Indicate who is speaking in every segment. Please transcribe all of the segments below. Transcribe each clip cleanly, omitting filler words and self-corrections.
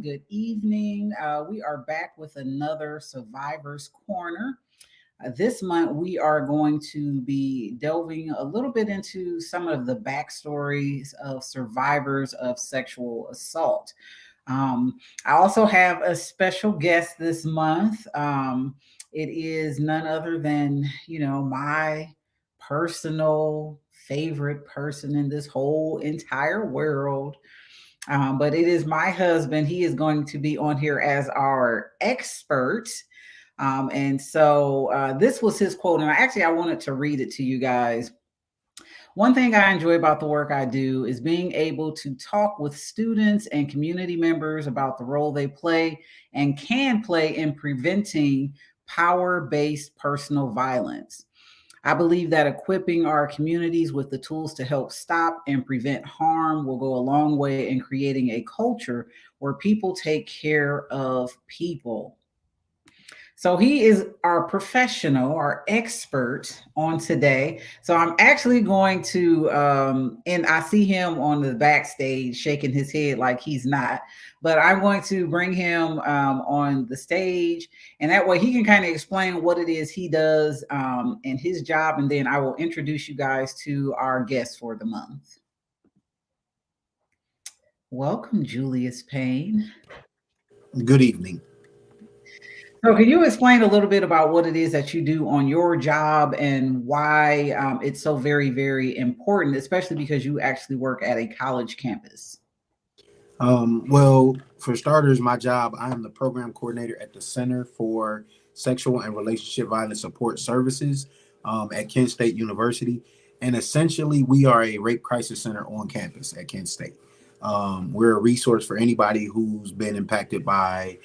Speaker 1: Good evening. We are back with another Survivor's Corner. This month, we are going to be delving a little bit into some of the backstories of survivors of sexual assault. I also have a special guest this month. It is none other than, my personal favorite person in this whole entire world. But it is my husband. He is going to be on here as our expert. And so this was his quote, and I wanted to read it to you guys. One thing I enjoy about the work I do is being able to talk with students and community members about the role they play and can play in preventing power based personal violence. I believe that equipping our communities with the tools to help stop and prevent harm will go a long way in creating a culture where people take care of people. So he is our professional, our expert on today. So I'm actually going to, and I see him on the backstage shaking his head like he's not, but I'm going to bring him on the stage, and that way he can kind of explain what it is he does and his job, and then I will introduce you guys to our guest for the month. Welcome, Julius Payne.
Speaker 2: Good evening.
Speaker 1: So, can you explain a little bit about what it is that you do on your job and why it's so very, very important, especially because you actually work at a college campus?
Speaker 2: Well, for starters, my job, I am the program coordinator at the Center for Sexual and Relationship Violence Support Services at Kent State University. And essentially, we are a rape crisis center on campus at Kent State. We're a resource for anybody who's been impacted by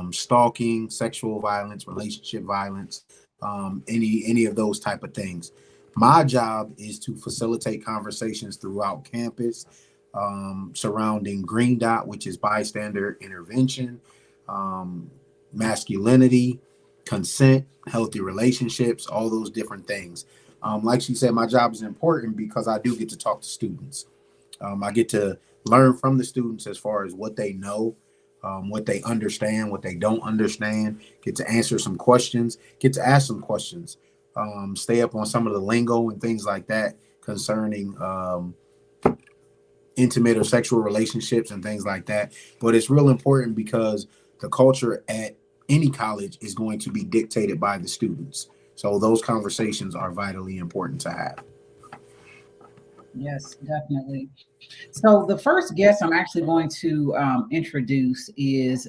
Speaker 2: stalking, sexual violence, relationship violence, any of those type of things. My job is to facilitate conversations throughout campus surrounding Green Dot, which is bystander intervention, um, masculinity, consent, healthy relationships, all those different things. Like she said, my job is important because I do get to talk to students. I get to learn from the students as far as what they know, what they understand, what they don't understand, get to answer some questions, get to ask some questions, stay up on some of the lingo and things like that concerning intimate or sexual relationships and things like that. But it's real important because the culture at any college is going to be dictated by the students. So those conversations are vitally important to have.
Speaker 1: Yes, definitely. So the first guest I'm actually going to introduce is,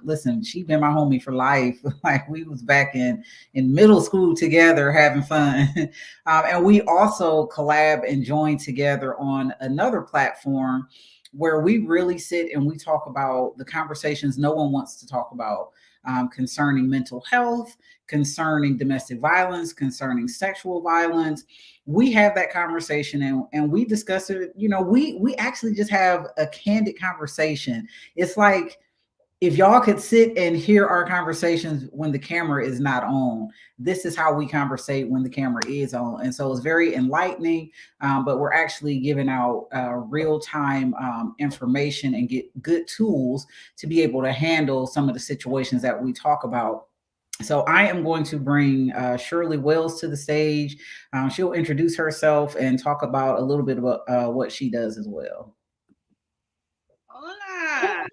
Speaker 1: listen, she been my homie for life. Like we was back in middle school together having fun, and we also collab and join together on another platform where we really sit and we talk about the conversations no one wants to talk about concerning mental health, concerning domestic violence, concerning sexual violence. We have that conversation and we discuss it. We actually just have a candid conversation. It's like if y'all could sit and hear our conversations when the camera is not on, this is how we conversate when the camera is on. And so it's very enlightening, but we're actually giving out real-time information and get good tools to be able to handle some of the situations that we talk about. So I am going to bring Shirley Wells to the stage. She'll introduce herself and talk about a little bit about what she does as well.
Speaker 3: Hola.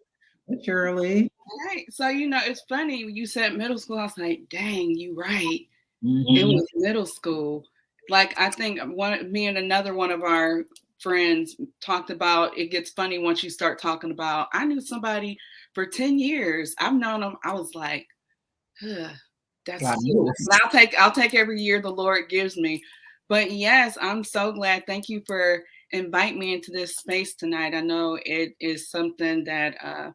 Speaker 1: Hey, Shirley.
Speaker 3: Right. So, it's funny when you said middle school. I was like, dang, you right. It
Speaker 1: Mhm.
Speaker 3: was middle school. Like, I think me and another one of our friends talked about it gets funny once you start talking about, I knew somebody for 10 years. I've known them. I was like, huh, that's
Speaker 1: Got
Speaker 3: cute.
Speaker 1: yours.
Speaker 3: But I'll take every year the Lord gives me. But yes, I'm so glad. Thank you for inviting me into this space tonight. I know it is something that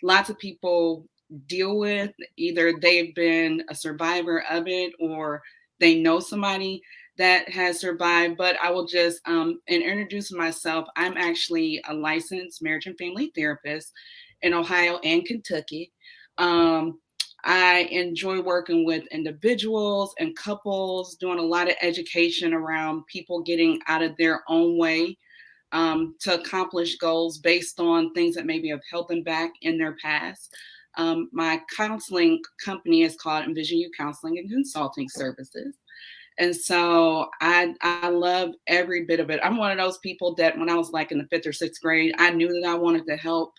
Speaker 3: lots of people deal with. Either they've been a survivor of it or they know somebody that has survived. But I will just introduce myself. I'm actually a licensed marriage and family therapist in Ohio and Kentucky. Um, I enjoy working with individuals and couples, doing a lot of education around people getting out of their own way to accomplish goals based on things that maybe have held them back in their past. My counseling company is called Envision You Counseling and Consulting Services. And so I love every bit of it. I'm one of those people that when I was like in the 5th or 6th grade, I knew that I wanted to help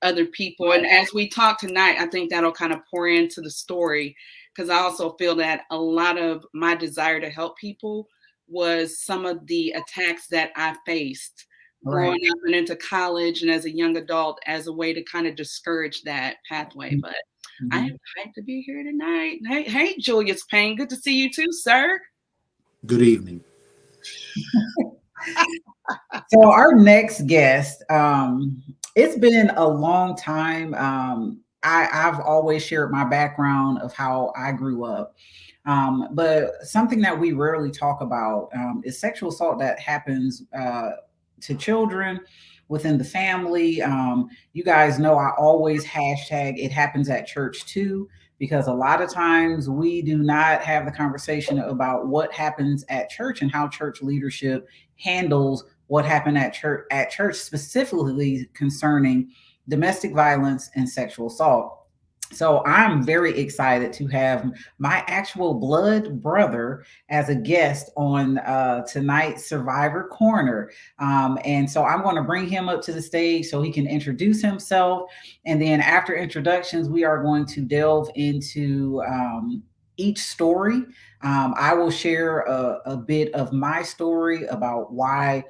Speaker 3: other people. And as we talk tonight, I think that'll kind of pour into the story, because I also feel that a lot of my desire to help people was some of the attacks that I faced growing up and into college and as a young adult, as a way to kind of discourage that pathway. But I am hyped to be here tonight. Hey, Julius Payne, good to see you too, sir.
Speaker 2: Good evening.
Speaker 1: So our next guest, it's been a long time. I've always shared my background of how I grew up. But something that we rarely talk about is sexual assault that happens to children within the family. You guys know I always hashtag it happens at church too, because a lot of times we do not have the conversation about what happens at church and how church leadership handles what happened at church, specifically concerning domestic violence and sexual assault. So I'm very excited to have my actual blood brother as a guest on tonight's Survivor Corner. And so I'm going to bring him up to the stage so he can introduce himself. And then after introductions, we are going to delve into each story. I will share a bit of my story about why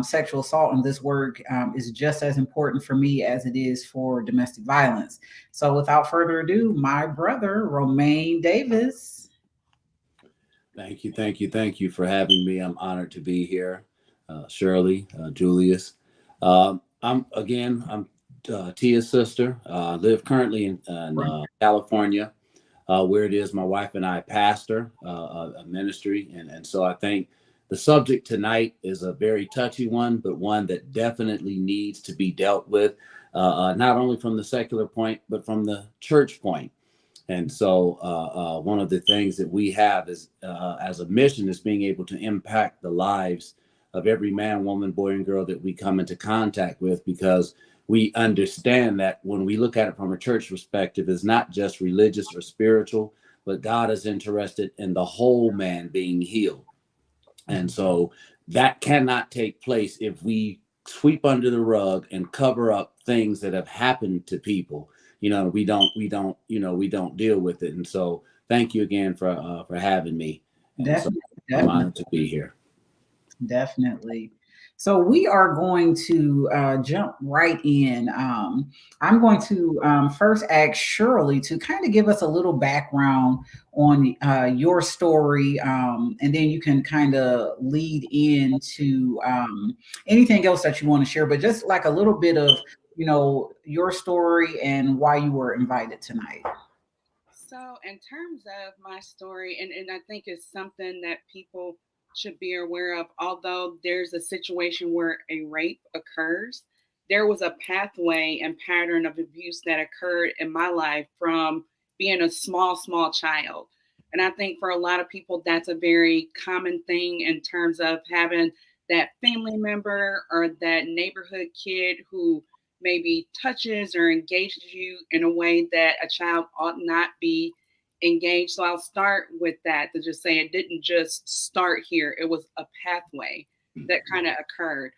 Speaker 1: sexual assault and this word is just as important for me as it is for domestic violence. So without further ado, my brother, Romain Davis.
Speaker 4: Thank you. Thank you for having me. I'm honored to be here. Shirley, Julius. I'm Tia's sister. Live currently in California, where it is my wife and I pastor a ministry. And so I think the subject tonight is a very touchy one, but one that definitely needs to be dealt with, not only from the secular point, but from the church point. And so one of the things that we have is as a mission is being able to impact the lives of every man, woman, boy, and girl that we come into contact with, because we understand that when we look at it from a church perspective, it's not just religious or spiritual, but God is interested in the whole man being healed. And so that cannot take place if we sweep under the rug and cover up things that have happened to people. We don't deal with it. And so thank you again for having me. And
Speaker 1: Definitely,
Speaker 4: so I'm honored to be here.
Speaker 1: Definitely. So we are going to jump right in. I'm going to first ask Shirley to kind of give us a little background on your story, and then you can kind of lead into anything else that you want to share, but just like a little bit of, your story and why you were invited tonight.
Speaker 3: So, in terms of my story, and I think it's something that people should be aware of, although there's a situation where a rape occurs, there was a pathway and pattern of abuse that occurred in my life from being a small child. And I think for a lot of people, that's a very common thing in terms of having that family member or that neighborhood kid who maybe touches or engages you in a way that a child ought not be engaged. So I'll start with that to just say it didn't just start here. It was a pathway that kind of occurred.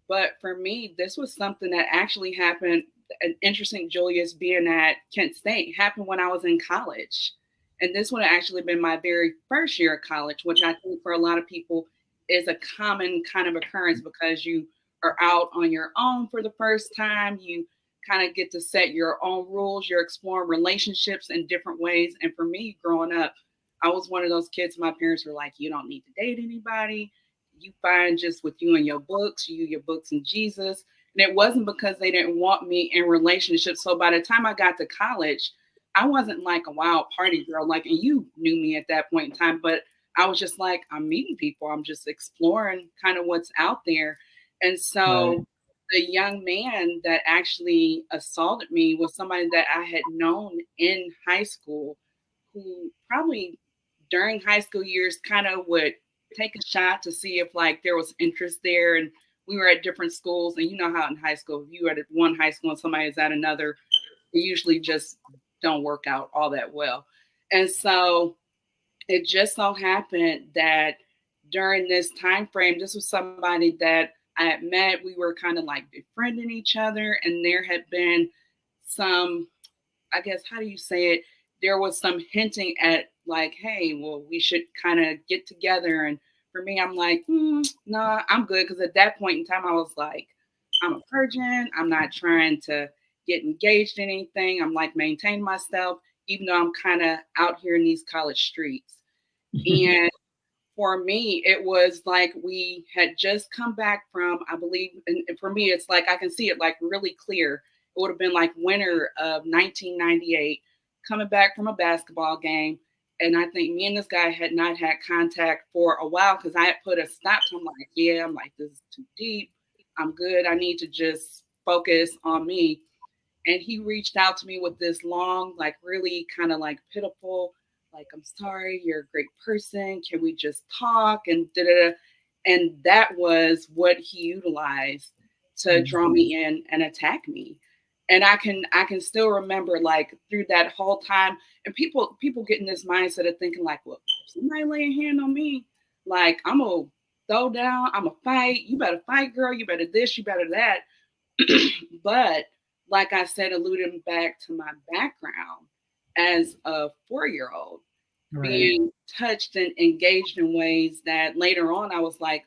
Speaker 3: But for me, this was something that actually happened. An interesting, Julius, being at Kent State, happened when I was in college. And this would have actually been my very first year of college, which I think for a lot of people is a common kind of occurrence because you are out on your own for the first time. You kind of get to set your own rules. You're exploring relationships in different ways. And for me, growing up, I was one of those kids. My parents were like, you don't need to date anybody. You find just with you and your books, your books and Jesus. And it wasn't because they didn't want me in relationships. So by the time I got to college, I wasn't like a wild party girl. Like, and you knew me at that point in time, but I was just like, I'm meeting people. I'm just exploring kind of what's out there. And so
Speaker 1: Right.
Speaker 3: the young man that actually assaulted me was somebody that I had known in high school, who probably during high school years kind of would take a shot to see if like there was interest there. And we were at different schools, and you know how in high school, if you were at one high school and somebody is at another, it usually just don't work out all that well. And so it just so happened that during this time frame, this was somebody that I had met. We were kind of like befriending each other, and there had been some, I guess, how do you say it? There was some hinting at like, hey, well, we should kind of get together. And for me, I'm like, nah, I'm good. Because at that point in time, I was like, I'm a virgin. I'm not trying to get engaged in anything. I'm like maintaining myself, even though I'm kind of out here in these college streets. And for me, it was like we had just come back from, I believe, and for me, it's like I can see it like really clear. It would have been like winter of 1998, coming back from a basketball game. And I think me and this guy had not had contact for a while because I had put a stop to him, like, yeah, I'm like, this is too deep. I'm good. I need to just focus on me. And he reached out to me with this long, like really kind of like pitiful, like, I'm sorry, you're a great person. Can we just talk? And da da da. And that was what he utilized to draw me in and attack me. And I can still remember like through that whole time, and people get in this mindset of thinking like, well, if somebody lay a hand on me, like I'm gonna throw down, I'm gonna fight. You better fight, girl. You better this, you better that. But like I said, alluding back to my background as a 4-year-old,
Speaker 1: Right.
Speaker 3: being touched and engaged in ways that later on I was like,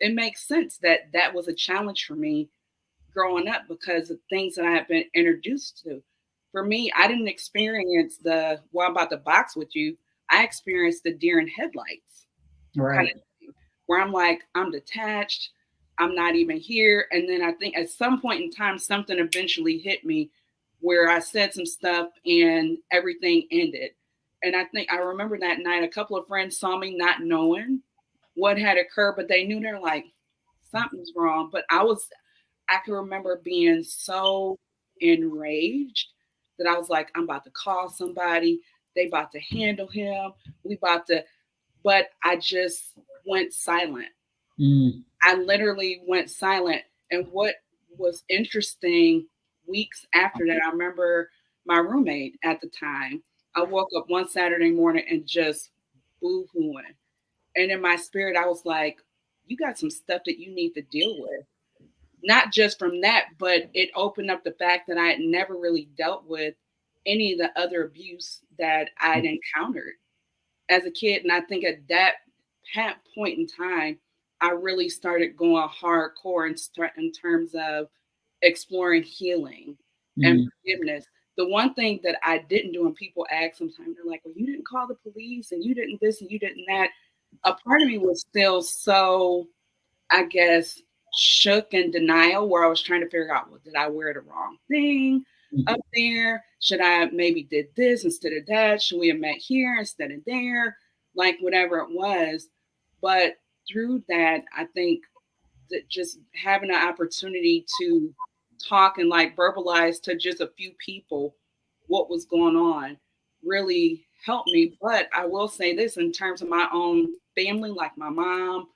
Speaker 3: it makes sense that that was a challenge for me growing up because of things that I had been introduced to. For me, I didn't experience well, I'm about to box with you. I experienced the deer in headlights kind
Speaker 1: Right.
Speaker 3: of thing, where I'm like, I'm detached, I'm not even here. And then I think at some point in time, something eventually hit me where I said some stuff and everything ended. And I think I remember that night, a couple of friends saw me not knowing what had occurred, but they knew they're like, something's wrong. But I can remember being so enraged that I was like, I'm about to call somebody. They about to handle him. We about to, but I just went silent.
Speaker 1: Mm.
Speaker 3: I literally went silent. And what was interesting weeks after that, I remember my roommate at the time. I woke up one Saturday morning and just boo hooing. And in my spirit, I was like, you got some stuff that you need to deal with. Not just from that, but it opened up the fact that I had never really dealt with any of the other abuse that I'd encountered as a kid. And I think at that point in time, I really started going hardcore in terms of exploring healing and
Speaker 1: Mm.
Speaker 3: forgiveness. The one thing that I didn't do, and people ask sometimes, they're like, well, you didn't call the police and you didn't this and you didn't that. A part of me was still so, I guess, shook and denial where I was trying to figure out, well, did I wear the wrong thing up there? Should I maybe did this instead of that? Should we have met here instead of there? Like whatever it was. But through that, I think that just having an opportunity to talk and like verbalize to just a few people what was going on really helped me. But I will say this in terms of my own family, like my mom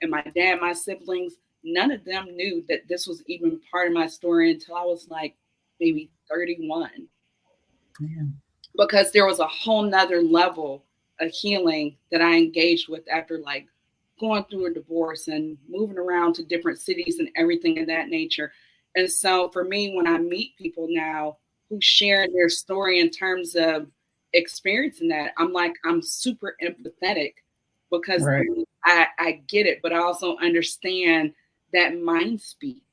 Speaker 3: and my dad, my siblings, none of them knew that this was even part of my story until I was like maybe 31.
Speaker 1: Yeah.
Speaker 3: Because there was a whole nother level of healing that I engaged with after like going through a divorce and moving around to different cities and everything of that nature. And so for me, when I meet people now who share their story in terms of experiencing that, I'm like, I'm super empathetic because
Speaker 1: Right.
Speaker 3: I get it, but I also understand that mind speak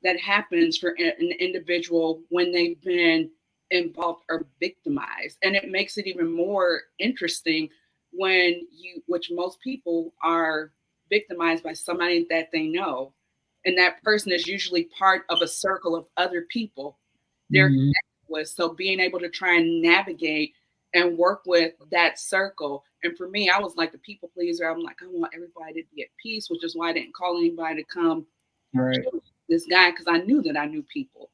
Speaker 3: that happens for an individual when they've been involved or victimized. And it makes it even more interesting when which most people are victimized by somebody that they know. And that person is usually part of a circle of other people they're
Speaker 1: Mm.
Speaker 3: connected with. So being able to try and navigate and work with that circle. And for me, I was like the people pleaser. I'm like, I want everybody to be at peace, which is why I didn't call anybody to come
Speaker 1: Right.
Speaker 3: kill this guy because I knew that I knew people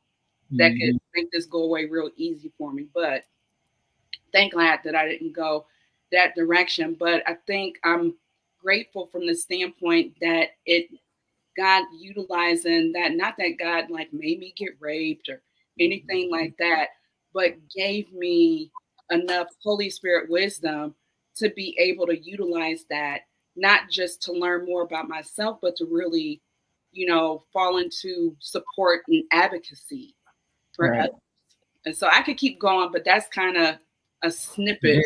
Speaker 3: that could
Speaker 1: Mhm.
Speaker 3: make this go away real easy for me. But thank God that I didn't go that direction. But I think I'm grateful from the standpoint that it God utilizing that, not that God like made me get raped or anything like that, but gave me enough Holy Spirit wisdom to be able to utilize that, not just to learn more about myself, but to really, fall into support and advocacy for
Speaker 1: Right.
Speaker 3: others. And so I could keep going, but that's kind of a snippet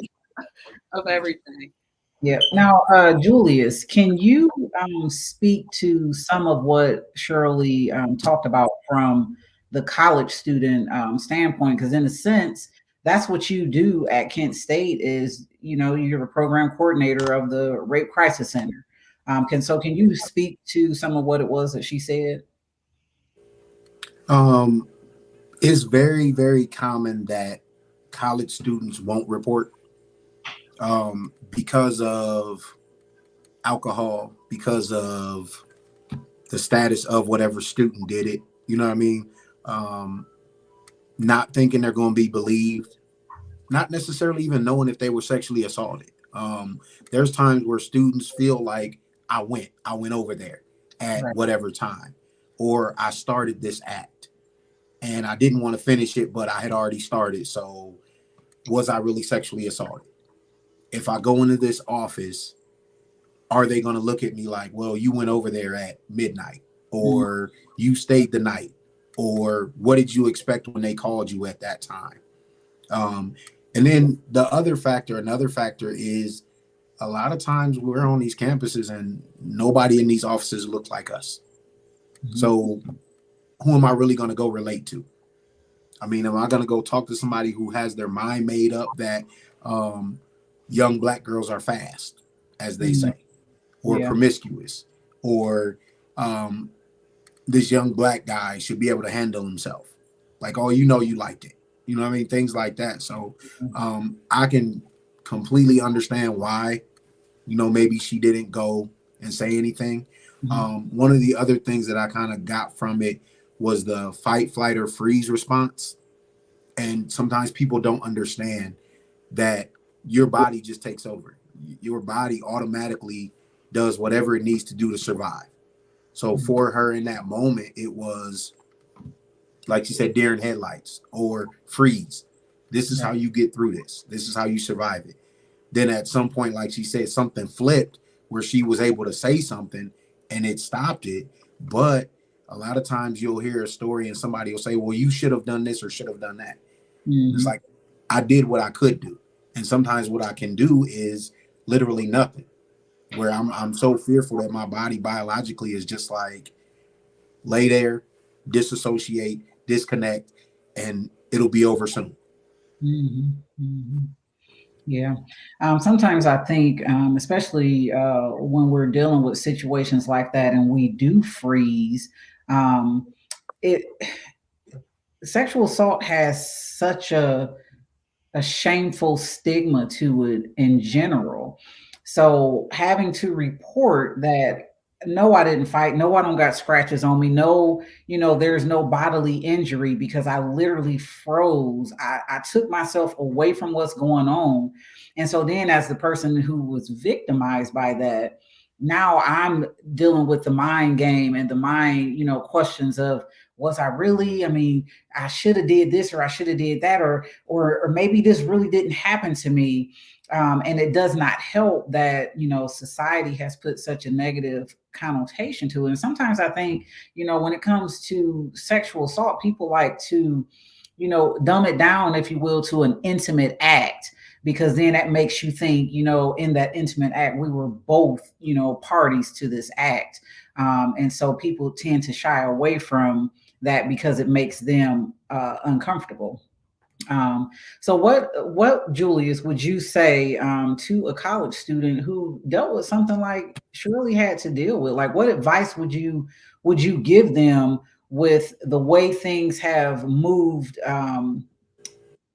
Speaker 3: of everything.
Speaker 1: Yeah. Now, Julius, can you speak to some of what Shirley talked about from the college student standpoint? Because in a sense, that's what you do at Kent State is, you're the program coordinator of the Rape Crisis Center. Can you speak to some of what it was that she said?
Speaker 2: Um, it's very, very common that college students won't report because of alcohol, because of the status of whatever student did it. You know what I mean? Um, Not thinking they're going to be believed, not necessarily even knowing if they were sexually assaulted. There's times where students feel like I went over there at
Speaker 1: Right.
Speaker 2: whatever time, or I started this act and I didn't want to finish it, but I had already started. So was I really sexually assaulted? If I go into this office, are they going to look at me like, well, you went over there at midnight,
Speaker 1: Mhm.
Speaker 2: or you stayed the night, or what did you expect when they called you at that time? Um, and then another factor is a lot of times we're on these campuses and nobody in these offices looks like us.
Speaker 1: Mhm.
Speaker 2: So who am I really going to go relate to? I mean, am I going to go talk to somebody who has their mind made up that um, young black girls are fast, as they
Speaker 1: Mhm.
Speaker 2: say, or
Speaker 1: Yeah.
Speaker 2: promiscuous, or um, this young black guy should be able to handle himself? Like, oh, you liked it. You know what I mean? Things like that. So I can completely understand why, maybe she didn't go and say anything.
Speaker 1: Mhm.
Speaker 2: One of the other things that I kind of got from it was the fight, flight, or freeze response. And sometimes people don't understand that your body just takes over. Your body automatically does whatever it needs to do to survive. So
Speaker 1: Mhm.
Speaker 2: for her in that moment, it was like she said, deer in headlights or freeze. This is how
Speaker 1: Right.
Speaker 2: you get through this. This is how you survive it. Then at some point, like she said, something flipped where she was able to say something and it stopped it. But a lot of times you'll hear a story and somebody will say, well, you should have done this or should have done that. It's
Speaker 1: Mhm.
Speaker 2: like, I did what I could do. And sometimes what I can do is literally nothing, where I'm so fearful that my body biologically is just like, lay there, disassociate, disconnect, and it'll be over soon.
Speaker 1: Mhm. Mhm. Yeah. Sometimes I think, especially when we're dealing with situations like that and we do freeze, um, it sexual assault has such a shameful stigma to it in general. So having to report that no, I didn't fight, no, I don't got scratches on me, no, there's no bodily injury because I literally froze. I took myself away from what's going on. And so then as the person who was victimized by that, now I'm dealing with the mind game and the mind, questions of was I really? I mean, I should have did this or I should have did that, or maybe this really didn't happen to me. And it does not help that society has put such a negative connotation to it. And sometimes I think when it comes to sexual assault, people like to dumb it down, if you will, to an intimate act, because then that makes you think, in that intimate act, we were both, parties to this act. And so people tend to shy away from that because it makes them uncomfortable. So what Julius would you say to a college student who dealt with something like Shirley had to deal with? Like, what advice would you give them with the way things have moved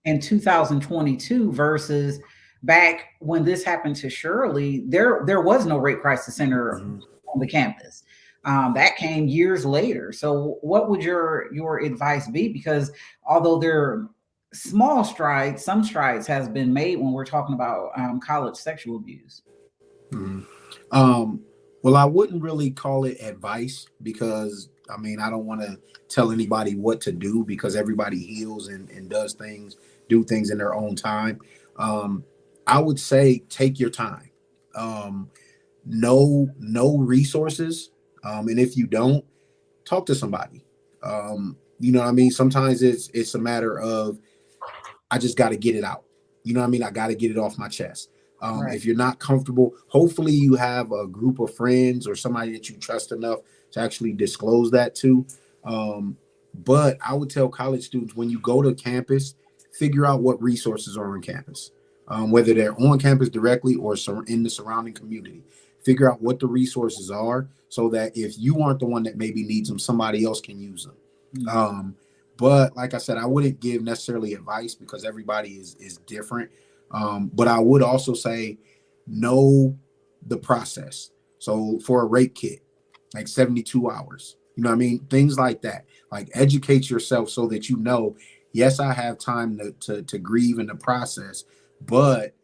Speaker 1: in 2022 versus back when this happened to Shirley? There was no rape crisis center
Speaker 2: Mhm.
Speaker 1: on the campus. That came years later. So, what would your advice be? Because although there are small strides, some strides has been made when we're talking about college sexual abuse.
Speaker 2: Mhm. Um, Well, I wouldn't really call it advice because I mean, I don't want to tell anybody what to do because everybody heals and does things, do things in their own time. Um, I would say take your time. Um, know resources. And if you don't, talk to somebody. You know what I mean? Sometimes it's a matter of I just got to get it out. You know what I mean? I got to get it off my chest.
Speaker 1: Right.
Speaker 2: If you're not comfortable, hopefully you have a group of friends or somebody that you trust enough to actually disclose that to. Um, but I would tell college students when you go to campus, figure out what resources are on campus, whether they're on campus directly or in the surrounding community. Figure out what the resources are so that if you aren't the one that maybe needs them, somebody else can use them.
Speaker 1: Mhm.
Speaker 2: But like I said, I wouldn't give necessarily advice because everybody is different. But I would also say know the process. So for a rape kit, like 72 hours, you know what I mean? Things like that. Like educate yourself so that you know, yes, I have time to grieve in the process, but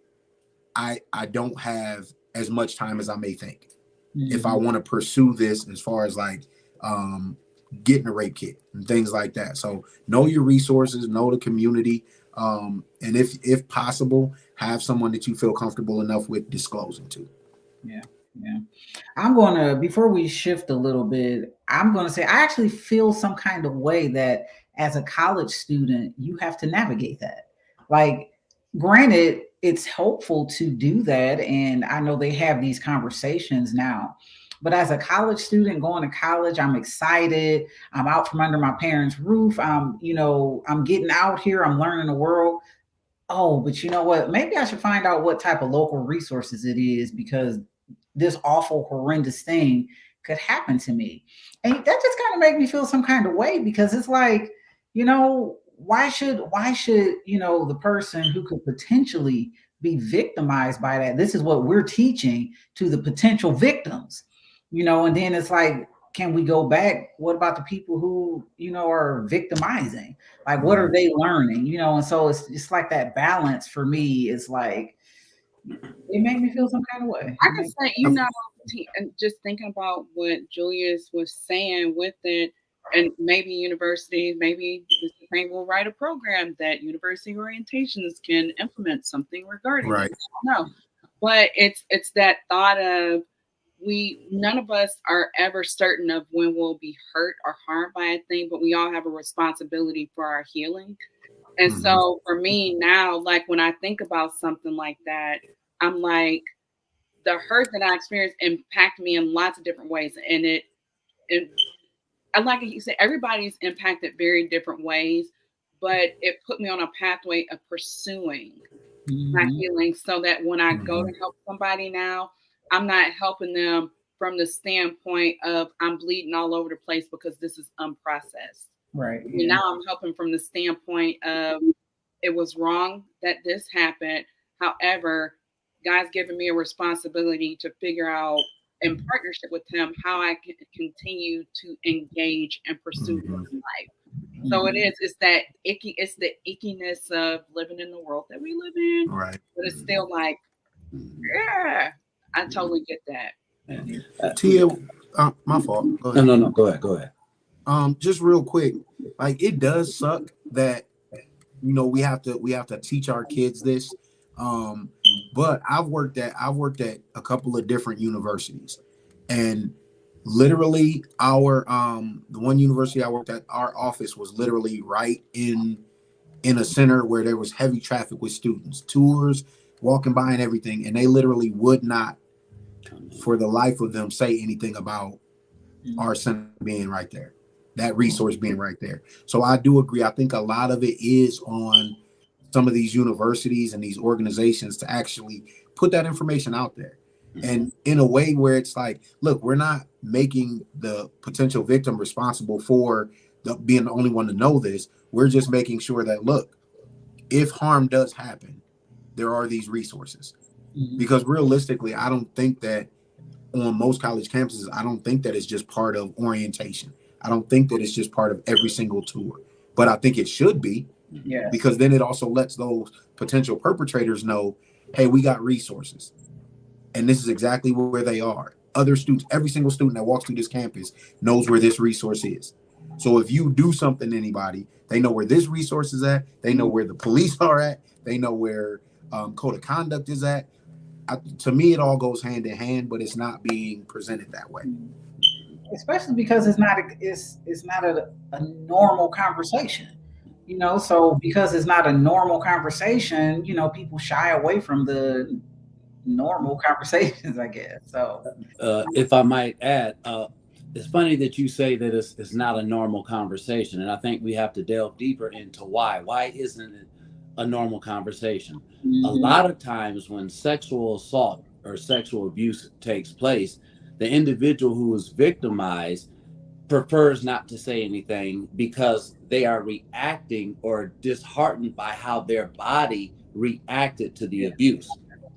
Speaker 2: I don't have as much time as I may think if I
Speaker 1: Mhm.
Speaker 2: want to pursue this as far as like um, getting a rape kit and things like that. So know your resources, know the community, and if possible, have someone that you feel comfortable enough with disclosing to.
Speaker 1: Yeah. Yeah. I'm going to, before we shift a little bit, I'm going to say I actually feel some kind of way that as a college student, you have to navigate that. Like, granted, it's helpful to do that. And I know they have these conversations now. But as a college student going to college, I'm excited. I'm out from under my parents' roof. I'm getting out here. I'm learning the world. Oh, but you know what? Maybe I should find out what type of local resources it is because this awful, horrendous thing could happen to me. And that just kind of made me feel some kind of way because it's like, why should the person who could potentially be victimized by that? This is what we're teaching to the potential victims, and then it's like, can we go back? What about the people who, are victimizing? Like, what are
Speaker 2: Mhm.
Speaker 1: they learning? And so it's like that balance for me is like, it made me feel some kind of way.
Speaker 3: I could say, and just thinking about what Julius was saying with it, and maybe universities, maybe the Supreme will write a program that university orientations can implement something regarding this.
Speaker 2: Right.
Speaker 3: I don't know, but it's that thought of we none of us are ever certain of when we'll be hurt or harmed by a thing, but we all have a responsibility for our healing. And
Speaker 2: Hmm.
Speaker 3: so for me now, like when I think about something like that, I'm like, the hurt that I experienced impacted me in lots of different ways. And I like you said, everybody's impacted very different ways, but it put me on a pathway of pursuing my
Speaker 1: Mhm.
Speaker 3: healing so that when I go
Speaker 2: Hmm.
Speaker 3: to help somebody now, I'm not helping them from the standpoint of I'm bleeding all over the place because this is unprocessed.
Speaker 1: Right.
Speaker 3: And
Speaker 1: Yeah.
Speaker 3: now I'm helping from the standpoint of it was wrong that this happened. However, God's given me a responsibility to figure out in partnership with Him how I can continue to engage and pursue
Speaker 2: Hmm.
Speaker 3: life. So it
Speaker 1: Mhm.
Speaker 3: is. It's that icky. It's the ickiness of living in the world that we live in,
Speaker 2: Right.
Speaker 3: but it's
Speaker 2: Mhm.
Speaker 3: still like, yeah, I totally get that.
Speaker 4: Yeah.
Speaker 1: Yeah.
Speaker 2: Tia, my fault. Go
Speaker 4: No,
Speaker 2: ahead.
Speaker 4: no, no. Go ahead. Go ahead.
Speaker 2: Just real quick, like it does suck that we have to teach our kids this. Um, but I've worked at a couple of different universities, and literally the one university I worked at, our office was literally right in a center where there was heavy traffic with students, tours walking by and everything, and they literally would not, for the life of them, say anything about our center being right there, that resource being right there. So I do agree. I think a lot of it is on some of these universities and these organizations to actually put that information out there.
Speaker 4: Mhm.
Speaker 2: And in a way where it's like, look, we're not making the potential victim responsible for being the only one to know this. We're just making sure that, look, if harm does happen, there are these resources.
Speaker 1: Mhm.
Speaker 2: Because realistically, I don't think that on most college campuses, I don't think that it's just part of orientation. I don't think that it's just part of every single tour, but I think it should be
Speaker 1: Yes.
Speaker 2: because then it also lets those potential perpetrators know, hey, we got resources and this is exactly where they are. other students, every single student that walks through this campus knows where this resource is. So if you do something to anybody, they know where this resource is at. They know where the police are at. They know where code of conduct is at. To me, it all goes hand in hand, but it's not being presented that way.
Speaker 1: Especially because it's not a normal conversation. So because it's not a normal conversation, people shy away from the normal conversations, I guess. So
Speaker 4: If I might add, it's funny that you say that it's not a normal conversation, and I think we have to delve deeper into why. Why isn't it a normal conversation? A lot of times when sexual assault or sexual abuse takes place, the individual who is victimized prefers not to say anything because they are reacting or disheartened by how their body reacted to the abuse.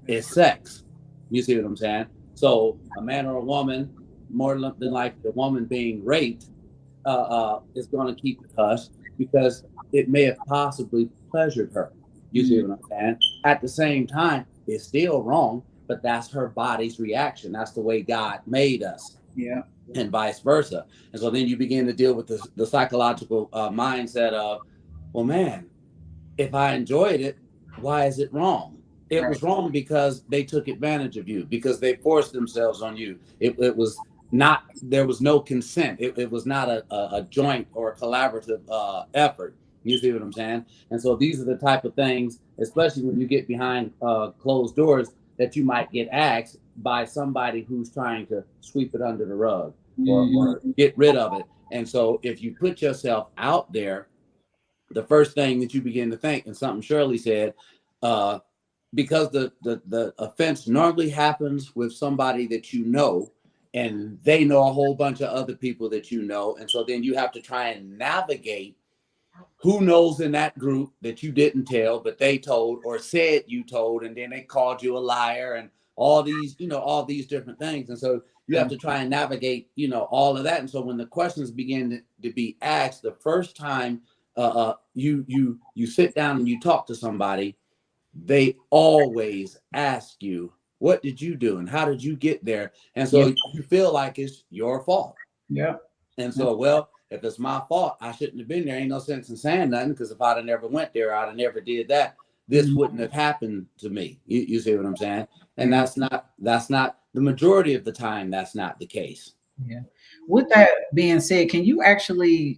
Speaker 4: It's sex. You see what I'm saying? So a man or a woman, more than like the woman being raped, is going to keep it hush because it may have possibly pleasured her. You see what I'm saying? At the same time, it's still wrong, but that's her body's reaction. That's the way God made us.
Speaker 1: yeah.
Speaker 4: And vice versa. And so then you begin to deal with the psychological mindset of, well, man, if I enjoyed it, why is it wrong? It was wrong because they took advantage of you, because they forced themselves on you. It was not, there was no consent. It was not a joint or a collaborative effort. You see what I'm saying? And so these are the type of things, especially when you get behind closed doors, that you might get asked by somebody who's trying to sweep it under the rug or get rid of it. And so if you put yourself out there, the first thing that you begin to think, and something Shirley said, because the offense normally happens with somebody that you know, and they know a whole bunch of other people that you know. And so then you have to try and navigate who knows in that group that you didn't tell, but they told or said you told, and then they called you a liar and all these, all these different things. And so you have to try and navigate, all of that. And so when the questions begin to be asked, the first time you sit down and you talk to somebody, they always ask you, what did you do and how did you get there? And so you feel like it's your fault.
Speaker 1: Yeah.
Speaker 4: And so, well, if it's my fault, I shouldn't have been there. Ain't no sense in saying nothing, because if I'd have never went there, I'd have never did that, this wouldn't have happened to me. You see what I'm saying? And that's not the majority of the time, that's not the case.
Speaker 1: Yeah. With that being said, can you actually,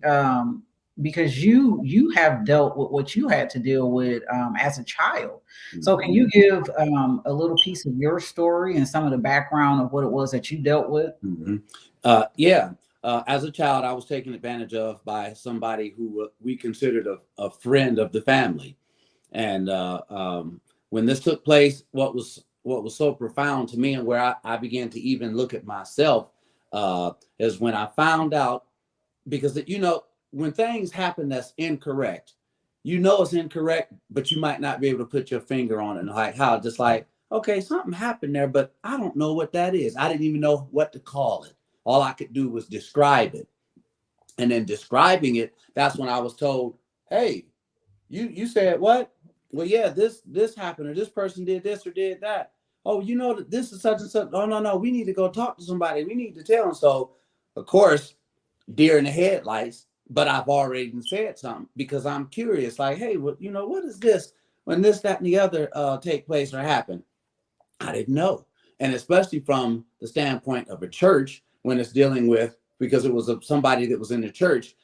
Speaker 1: because you have dealt with what you had to deal with as a child. So can you give a little piece of your story and some of the background of what it was that you dealt with?
Speaker 4: Yeah. As a child, I was taken advantage of by somebody who we considered a friend of the family. And when this took place, what was so profound to me, and where I began to even look at myself, is when I found out, because when things happen that's incorrect, it's incorrect, but you might not be able to put your finger on it. And like how, just like, okay, something happened there, but I don't know what that is. I didn't even know what to call it. All I could do was describe it. And then describing it, that's when I was told, hey, you said what? Well, yeah, this happened, or this person did this or did that. Oh, that this is such and such. Oh, no, we need to go talk to somebody. We need to tell them. So, of course, deer in the headlights, but I've already said something because I'm curious. Like, hey, what is this? When this, that, and the other take place or happen? I didn't know. And especially from the standpoint of a church, when it's dealing with, because it was somebody that was in the church,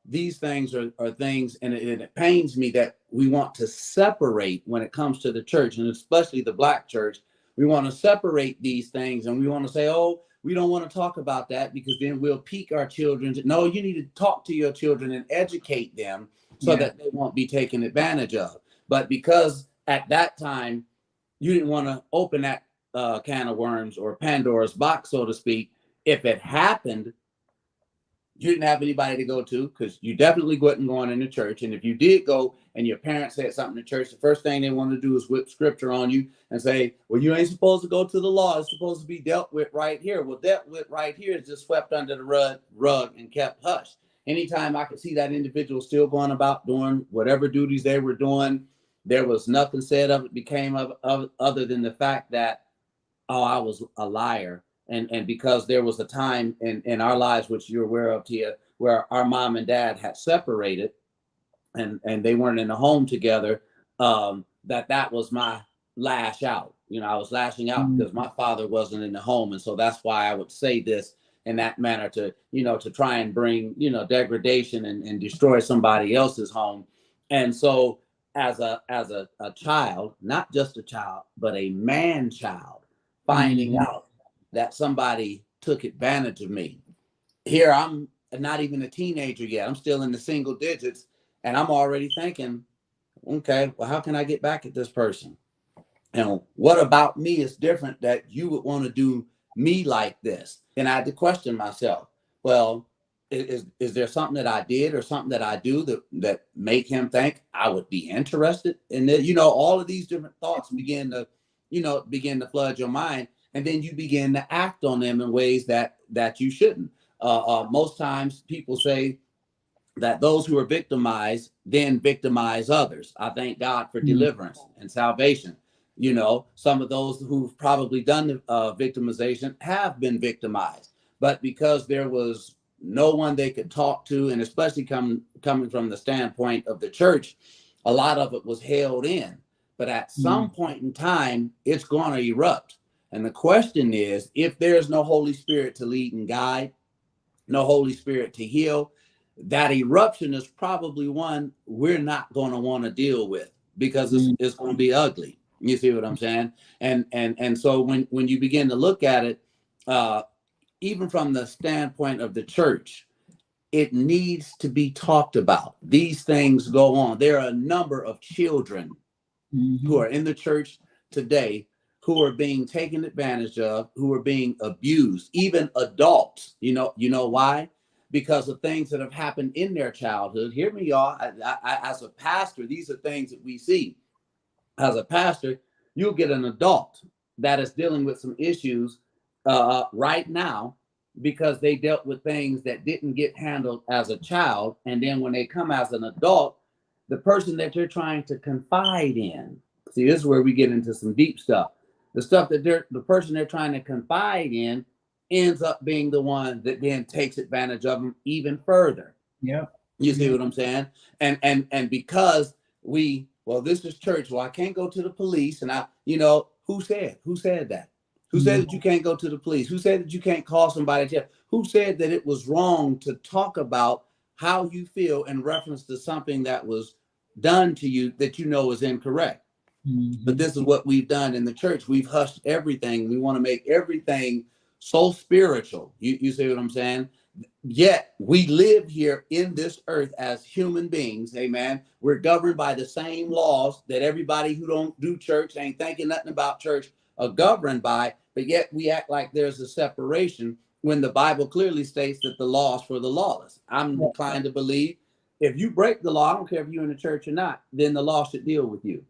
Speaker 4: these things are things, and it pains me that we want to separate when it comes to the church, and especially the Black church. We want to separate these things, and we want to say, oh, we don't want to talk about that because then we'll pique our children. No, you need to talk to your children and educate them so that they won't be taken advantage of. But because at that time, you didn't want to open that can of worms or Pandora's box, so to speak. If it happened, you didn't have anybody to go to, because you definitely wasn't going into church. And if you did go and your parents said something to church, the first thing they want to do is whip scripture on you and say, well, you ain't supposed to go to the law. It's supposed to be dealt with right here. Well, dealt with right here is just swept under the rug and kept hush. Anytime I could see that individual still going about doing whatever duties they were doing, there was nothing said of it became of other than the fact that, oh, I was a liar. And because there was a time in our lives, which you're aware of, Tia, where our mom and dad had separated, and they weren't in the home together, that was my lash out. I was lashing out because my father wasn't in the home. And so that's why I would say this in that manner, to try and bring, degradation and destroy somebody else's home. And so as a child, not just a child, but a man child, finding out that somebody took advantage of me. Here I'm not even a teenager yet. I'm still in the single digits, and I'm already thinking, okay, well, how can I get back at this person? And what about me is different that you would want to do me like this? And I had to question myself. Well, is there something that I did or something that I do that make him think I would be interested in it? All of these different thoughts begin to flood your mind, and then you begin to act on them in ways that you shouldn't. Most times people say that those who are victimized then victimize others. I thank God for deliverance and salvation. Some of those who've probably done victimization have been victimized, but because there was no one they could talk to, and especially coming from the standpoint of the church, a lot of it was held in. But at some point in time, it's going to erupt. And the question is, if there's no Holy Spirit to lead and guide, no Holy Spirit to heal, that eruption is probably one we're not going to want to deal with, because it's going to be ugly. You see what I'm saying? And so when you begin to look at it, even from the standpoint of the church, it needs to be talked about. These things go on. There are a number of children who are in the church today who are being taken advantage of, who are being abused, even adults. You know why? Because of things that have happened in their childhood. Hear me, y'all. I, as a pastor, these are things that we see. As a pastor, you'll get an adult that is dealing with some issues right now because they dealt with things that didn't get handled as a child. And then when they come as an adult, the person that you're trying to confide in, see, this is where we get into some deep stuff. The stuff that the person they're trying to confide in ends up being the one that then takes advantage of them even further.
Speaker 1: Yeah.
Speaker 4: You see what I'm saying? And because this is church. Well, I can't go to the police. And who said that? Who said that you can't go to the police? Who said that you can't call somebody? Who said that it was wrong to talk about how you feel in reference to something that was done to you that is incorrect? But this is what we've done in the church. We've hushed everything. We want to make everything so spiritual. You see what I'm saying? Yet we live here in this earth as human beings. Amen. We're governed by the same laws that everybody who don't do church, ain't thinking nothing about church, are governed by. But yet we act like there's a separation when the Bible clearly states that the law is for the lawless. I'm inclined to believe if you break the law, I don't care if you're in the church or not, then the law should deal with you.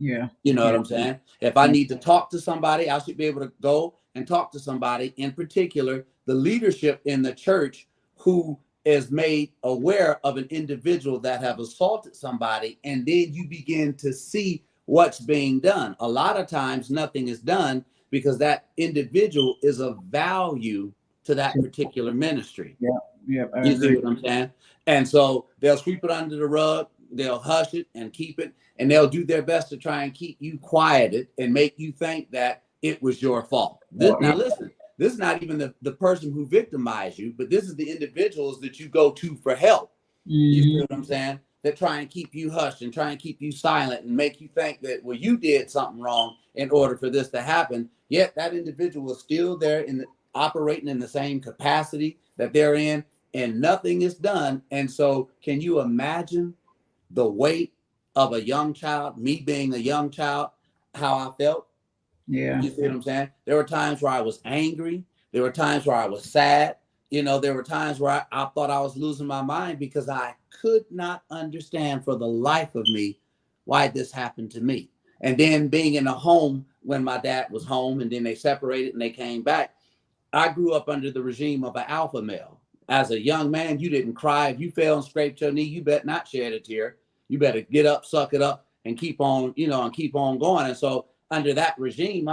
Speaker 1: Yeah.
Speaker 4: You know what I'm saying? If I need to talk to somebody, I should be able to go and talk to somebody, in particular, the leadership in the church who is made aware of an individual that have assaulted somebody. And then you begin to see what's being done. A lot of times nothing is done because that individual is of value to that particular ministry.
Speaker 1: Yeah.
Speaker 4: You see what I'm saying? And so they'll sweep it under the rug. They'll hush it and keep it, and they'll do their best to try and keep you quieted and make you think that it was your fault. Now listen, this is not even the person who victimized you, but this is the individuals that you go to for help. You see what I'm saying? That try and keep you hushed and try and keep you silent and make you think that, well, you did something wrong in order for this to happen. Yet that individual is still there operating in the same capacity that they're in, and nothing is done. And so can you imagine the weight of a young child, me being a young child, how I felt?
Speaker 1: Yeah.
Speaker 4: You see what I'm saying? There were times where I was angry. There were times where I was sad. There were times where I thought I was losing my mind because I could not understand for the life of me why this happened to me. And then being in a home when my dad was home and then they separated and they came back, I grew up under the regime of an alpha male. As a young man, you didn't cry. If you fell and scraped your knee, you better not shed a tear. You better get up, suck it up, and keep on, and keep on going. And so under that regime,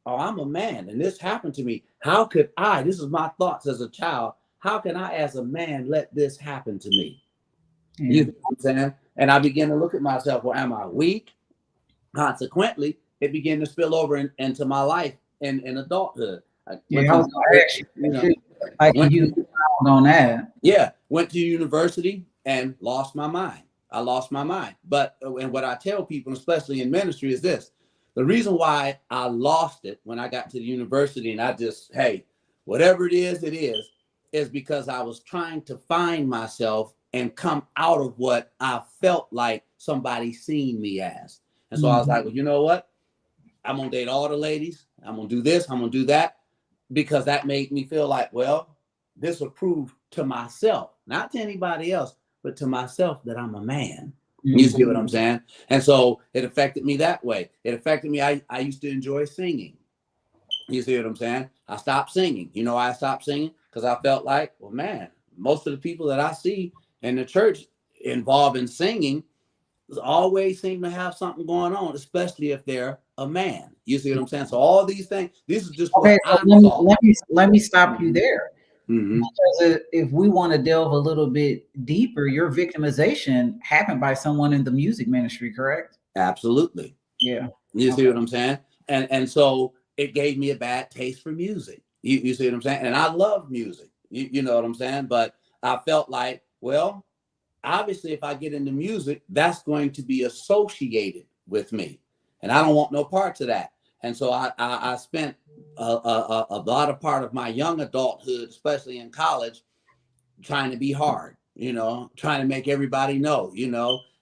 Speaker 4: oh, I'm a man and this happened to me. How could I, this is my thoughts as a child, how can I as a man let this happen to me? You know what I'm saying? And I began to look at myself, well, am I weak? Consequently, it began to spill over into my life in adulthood. I
Speaker 1: Yeah, I was gonna ask
Speaker 4: you know,
Speaker 1: you, like
Speaker 4: went
Speaker 1: you
Speaker 4: to,
Speaker 1: on that.
Speaker 4: yeah, went to university and lost my mind. I lost my mind. But and what I tell people, especially in ministry, is this: the reason why I lost it when I got to the university and I just, hey, whatever it is because I was trying to find myself and come out of what I felt like somebody seen me as. And so I was like, well, you know what? I'm gonna date all the ladies. I'm gonna do this. I'm gonna do that, because that made me feel like, well, this will prove to myself, not to anybody else, but to myself, that I'm a man. You see what I'm saying? And so it affected me that way. It affected me. I used to enjoy singing. You see what I'm saying? I stopped singing. You know why I stopped singing? Because I felt like, well, man, most of the people that I see in the church involved in singing always seem to have something going on, especially if they're a man. You see what I'm saying? So all these things, this is just
Speaker 1: Okay,
Speaker 4: what
Speaker 1: so
Speaker 4: I saw.
Speaker 1: let me stop you there.
Speaker 4: Mm-hmm.
Speaker 1: Because if we want to delve a little bit deeper, your victimization happened by someone in the music ministry, correct?
Speaker 4: Absolutely.
Speaker 1: Yeah.
Speaker 4: You see what I'm saying? And so it gave me a bad taste for music. You see what I'm saying? And I love music. You know what I'm saying? But I felt like, well, obviously, if I get into music, that's going to be associated with me, and I don't want no parts of that. And so I spent a lot of part of my young adulthood, especially in college, trying to be hard, trying to make everybody know,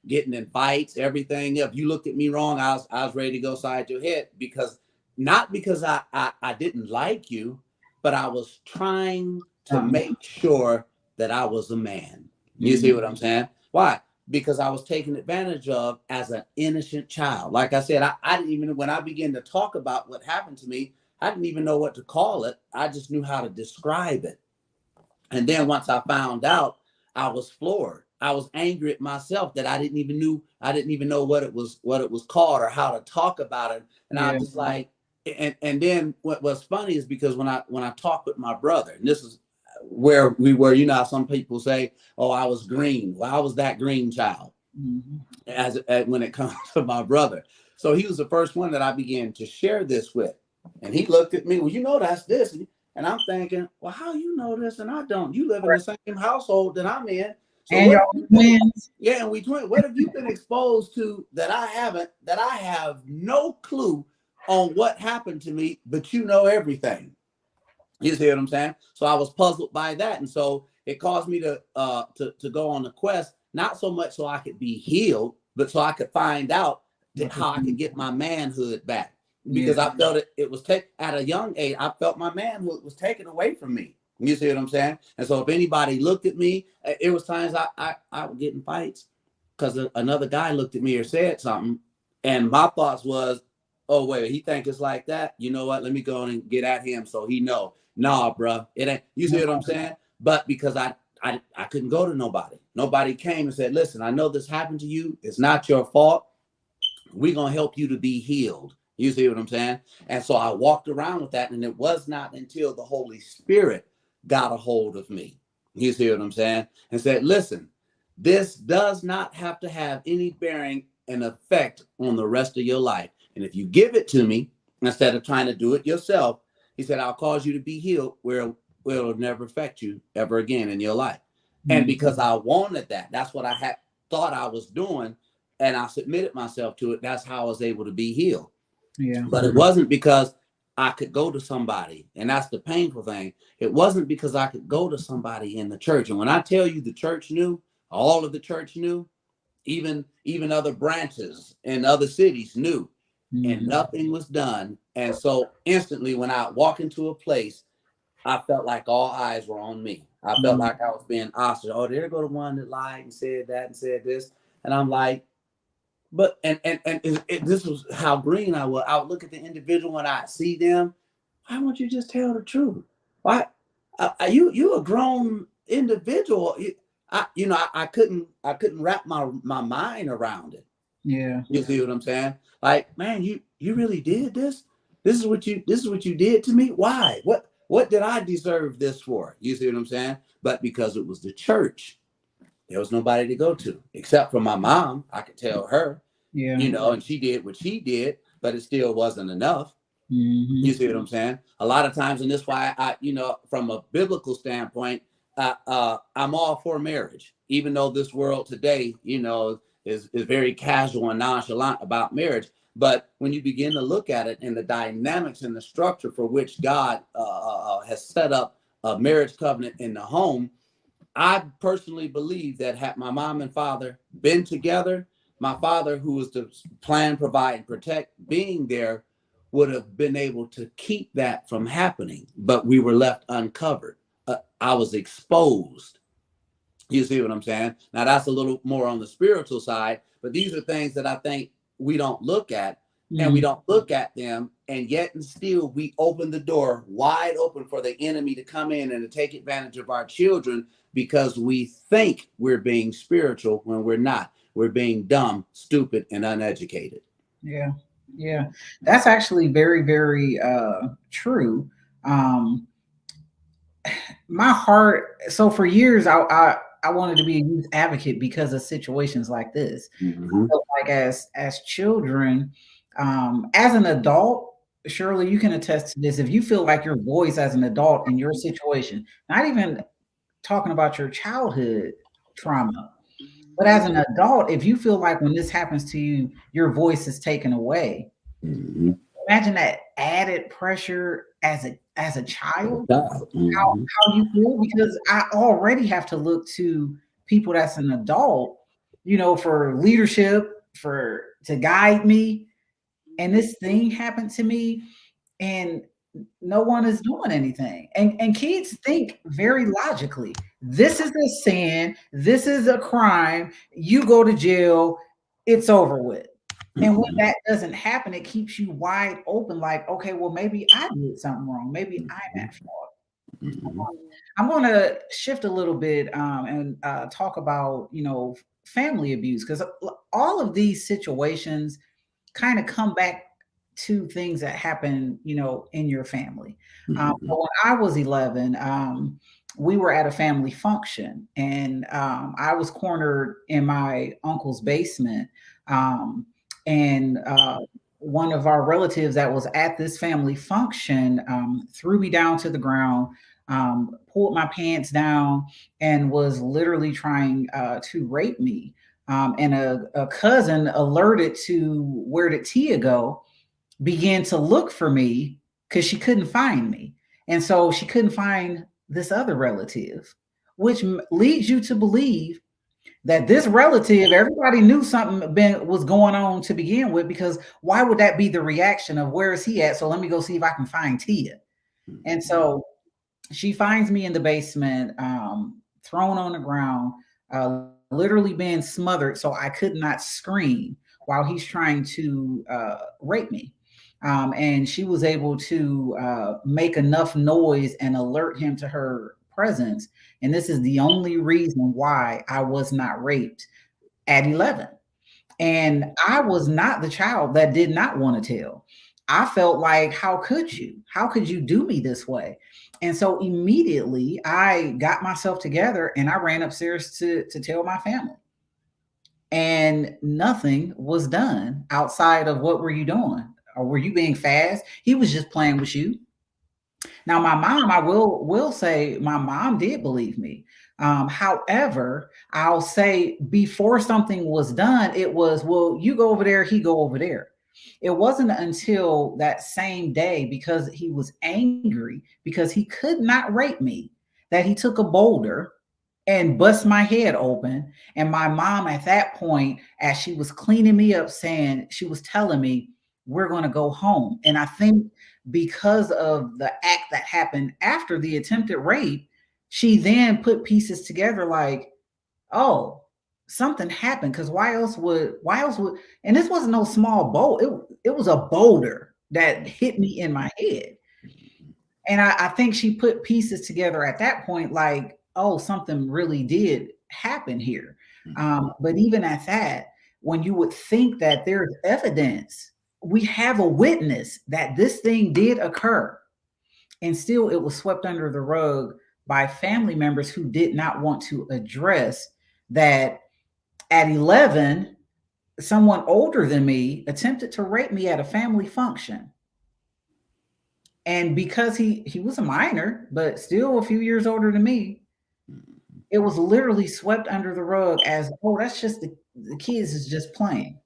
Speaker 4: getting in fights, everything. If you looked at me wrong, I was ready to go side your head, because not because I didn't like you, but I was trying to make sure that I was a man. You see what I'm saying? Why? Because I was taken advantage of as an innocent child. Like I said, I didn't even, when I began to talk about what happened to me, I didn't even know what to call it. I just knew how to describe it. And then once I found out, I was floored. I was angry at myself that I didn't even know what it was called or how to talk about it. And I was just like, and then what's funny is because when I talk with my brother, and this is where we were, how some people say, oh, I was green. Well, I was that green child as when it comes to my brother. So he was the first one that I began to share this with. And he looked at me, well, that's this. And I'm thinking, well, how you know this and I don't? You live in the same household that I'm in. So
Speaker 1: and y'all twins.
Speaker 4: Yeah, and we twins. What have you been exposed to that I haven't, that I have no clue on what happened to me, but you know everything? You see what I'm saying? So I was puzzled by that. And so it caused me to go on the quest, not so much so I could be healed, but so I could find out how I could get my manhood back. Because I felt it was at a young age, I felt my manhood was taken away from me. You see what I'm saying? And so if anybody looked at me, it was times I would get in fights because another guy looked at me or said something. And my thoughts was, oh, wait, he think it's like that? You know what? Let me go on and get at him so he know. Nah, bro, it ain't. You see what I'm saying? But because I couldn't go to nobody. Nobody came and said, listen, I know this happened to you. It's not your fault. We're going to help you to be healed. You see what I'm saying? And so I walked around with that. And it was not until the Holy Spirit got a hold of me. You see what I'm saying? And said, listen, this does not have to have any bearing and effect on the rest of your life. And if you give it to me, instead of trying to do it yourself, he said, I'll cause you to be healed where it'll never affect you ever again in your life. And because I wanted that, that's what I had thought I was doing. And I submitted myself to it. That's how I was able to be healed. Yeah. But it wasn't because I could go to somebody. And that's the painful thing. It wasn't because I could go to somebody in the church. And when I tell you the church knew, all of the church knew, even other branches in other cities knew, and nothing was done. And so instantly when I walk into a place, I felt like all eyes were on me. I felt like I was being ostracized. Oh, there go the one that lied and said that and said this. And I'm like, but this was how green I was. I would look at the individual when I see them. Why won't you just tell the truth? Why? You a grown individual. I couldn't wrap my mind around it. Yeah. You see what I'm saying? Like, man, you really did this? This is what you did to me. Why? What did I deserve this for? You see what I'm saying? But because it was the church, there was nobody to go to except for my mom. I could tell her,
Speaker 1: Yeah.
Speaker 4: and she did what she did, but it still wasn't enough.
Speaker 1: Mm-hmm.
Speaker 4: You see what I'm saying? A lot of times, and this is why I, from a biblical standpoint, I'm all for marriage, even though this world today, is very casual and nonchalant about marriage. But when you begin to look at it and the dynamics and the structure for which God has set up a marriage covenant in the home, I personally believe that had my mom and father been together, my father, who was to plan, provide, and protect, being there, would have been able to keep that from happening. But we were left uncovered. I was exposed. You see what I'm saying? Now that's a little more on the spiritual side, but these are things that I think we don't look at, and we don't look at them, and yet and still we open the door wide open for the enemy to come in and to take advantage of our children because we think we're being spiritual when we're not. We're being dumb, stupid, and uneducated.
Speaker 1: Yeah. Yeah. That's actually very, very true. Um, my heart, so for years I wanted to be a youth advocate because of situations like this.
Speaker 4: Mm-hmm.
Speaker 1: So like as children, as an adult, surely you can attest to this. If you feel like your voice as an adult in your situation, not even talking about your childhood trauma, but as an adult, if you feel like when this happens to you, your voice is taken away,
Speaker 4: Mm-hmm.
Speaker 1: imagine that added pressure as a child, how
Speaker 4: Mm-hmm.
Speaker 1: how you feel, because I already have to look to people that's an adult, for leadership, for to guide me. And this thing happened to me, and no one is doing anything. And kids think very logically. This is a sin, this is a crime, you go to jail, it's over with. And when
Speaker 4: Mm-hmm.
Speaker 1: that doesn't happen, it keeps you wide open, like, okay, well, maybe I did something wrong. Maybe I'm at fault.
Speaker 4: Mm-hmm.
Speaker 1: I'm going to shift a little bit and talk about, family abuse, because all of these situations kind of come back to things that happen, in your family.
Speaker 4: Mm-hmm.
Speaker 1: But when I was 11, we were at a family function, and I was cornered in my uncle's basement. Um, and one of our relatives that was at this family function threw me down to the ground, pulled my pants down, and was literally trying to rape me. And a cousin alerted to where did Tia go, began to look for me because she couldn't find me. And so she couldn't find this other relative, which leads you to believe that this relative, everybody knew something was going on to begin with, because why would that be the reaction of where is he at? So let me go see if I can find Tia. And so she finds me in the basement, thrown on the ground, literally being smothered so I could not scream while he's trying to rape me. And she was able to make enough noise and alert him to her presence. And this is the only reason why I was not raped at 11. And I was not the child that did not want to tell. I felt like, how could you? How could you do me this way? And so immediately I got myself together and I ran upstairs to tell my family. And nothing was done outside of, what were you doing? Or were you being fast? He was just playing with you. Now, my mom, I will say, my mom did believe me. However, I'll say before something was done, it was, well, you go over there, he go over there. It wasn't until that same day, because he was angry because he could not rape me, that he took a boulder and bust my head open. And my mom at that point, as she was cleaning me up, saying, she was telling me, we're going to go home. And I think because of the act that happened after the attempted rape, she then put pieces together like, oh, something happened. Because why else would, and this wasn't no small bolt. It was a boulder that hit me in my head. And I think she put pieces together at that point, like, oh, something really did happen here. But even at that, when you would think that there's evidence we have a witness that this thing did occur, and still it was swept under the rug by family members who did not want to address that at 11, someone older than me attempted to rape me at a family function. And because he was a minor, but still a few years older than me, it was literally swept under the rug as, oh, that's just the kids is just playing.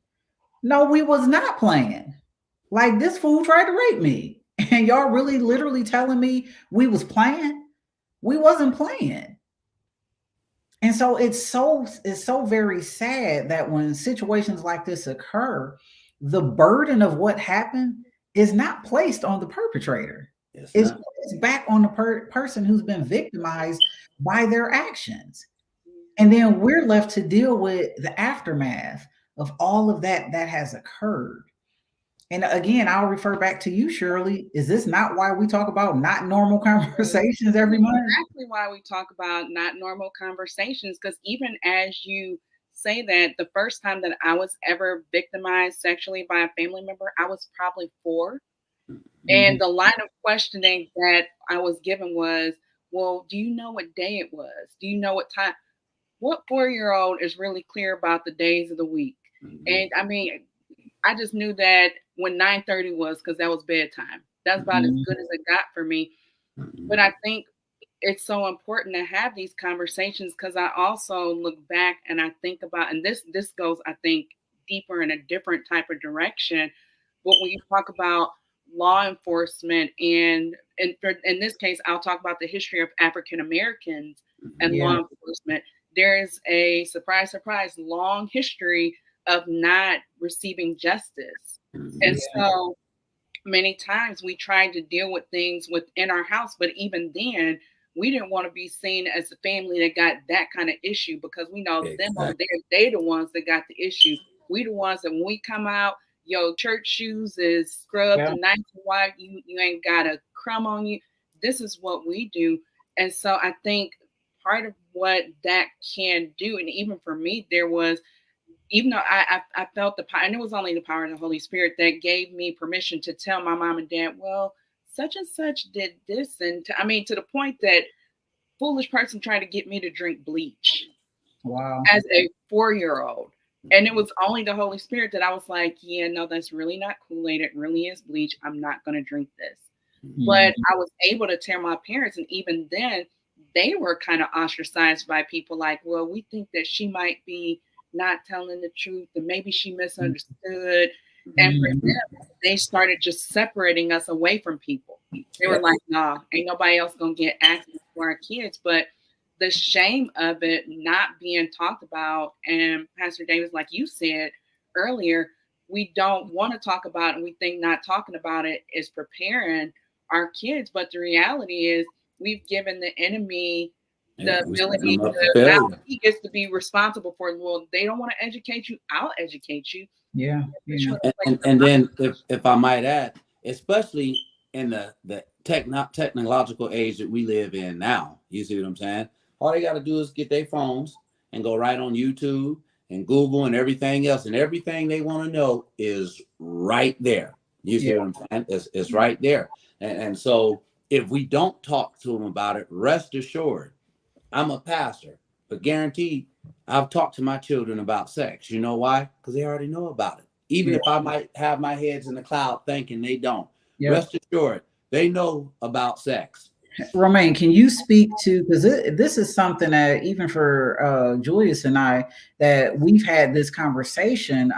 Speaker 1: No, we was not playing. Like, this fool tried to rape me. And y'all really literally telling me we was playing? We wasn't playing. And so it's so very sad that when situations like this occur, the burden of what happened is not placed on the perpetrator. It's placed back on the person who's been victimized by their actions. And then we're left to deal with the aftermath of all of that that has occurred. And again, I'll refer back to you, Shirley. Is this not why we talk about not normal conversations every month?
Speaker 3: Exactly why we talk about not normal conversations. Because even as you say that, the first time that I was ever victimized sexually by a family member, I was probably 4. And the line of questioning that I was given was, well, do you know what day it was? Do you know what time? What 4-year-old is really clear about the days of the week? And I mean, I just knew that when 9:30 was, because that was bedtime. That's about as good as it got for me. But I think it's so important to have these conversations, because I also look back and I think about, and this goes, I think, deeper in a different type of direction. But when you talk about law enforcement, and in this case, I'll talk about the history of African Americans and law enforcement. There is a surprise, long history of not receiving justice. And so many times we tried to deal with things within our house, but even then, we didn't want to be seen as a family that got that kind of issue, because we know them over there, they the ones that got the issue. We the ones that when we come out, your church shoes is scrubbed and nice and white, you ain't got a crumb on you. This is what we do. And so I think part of what that can do, and even for me, there was, even though I felt the power, and it was only the power of the Holy Spirit that gave me permission to tell my mom and dad, well, such and such did this. And to the point that foolish person tried to get me to drink bleach.
Speaker 1: Wow.
Speaker 3: As a 4-year-old. And it was only the Holy Spirit that I was like, yeah, no, that's really not Kool-Aid. It really is bleach. I'm not going to drink this. But I was able to tell my parents. And even then, they were kind of ostracized by people like, well, we think that she might be not telling the truth, and maybe she misunderstood. And for them, they started just separating us away from people. They were like, nah, ain't nobody else gonna get access to our kids. But the shame of it not being talked about, and Pastor Davis, like you said earlier, we don't want to talk about it, and we think not talking about it is preparing our kids. But the reality is we've given the enemy the ability to, now he gets to be responsible for it. Well, they don't want to educate you. I'll educate you.
Speaker 1: Yeah.
Speaker 4: And then if I might add, especially in the technological age that we live in now, you see what I'm saying? All they got to do is get their phones and go right on YouTube and Google and everything else, and everything they want to know is right there. You see what I'm saying? It's right there. And so if we don't talk to them about it, rest assured, I'm a pastor, but guaranteed I've talked to my children about sex. You know why? Because they already know about it. Even if I might have my heads in the cloud thinking they don't. Rest assured, they know about sex.
Speaker 1: Romain, can you speak to, because this is something that even for Julius and I, that we've had this conversation.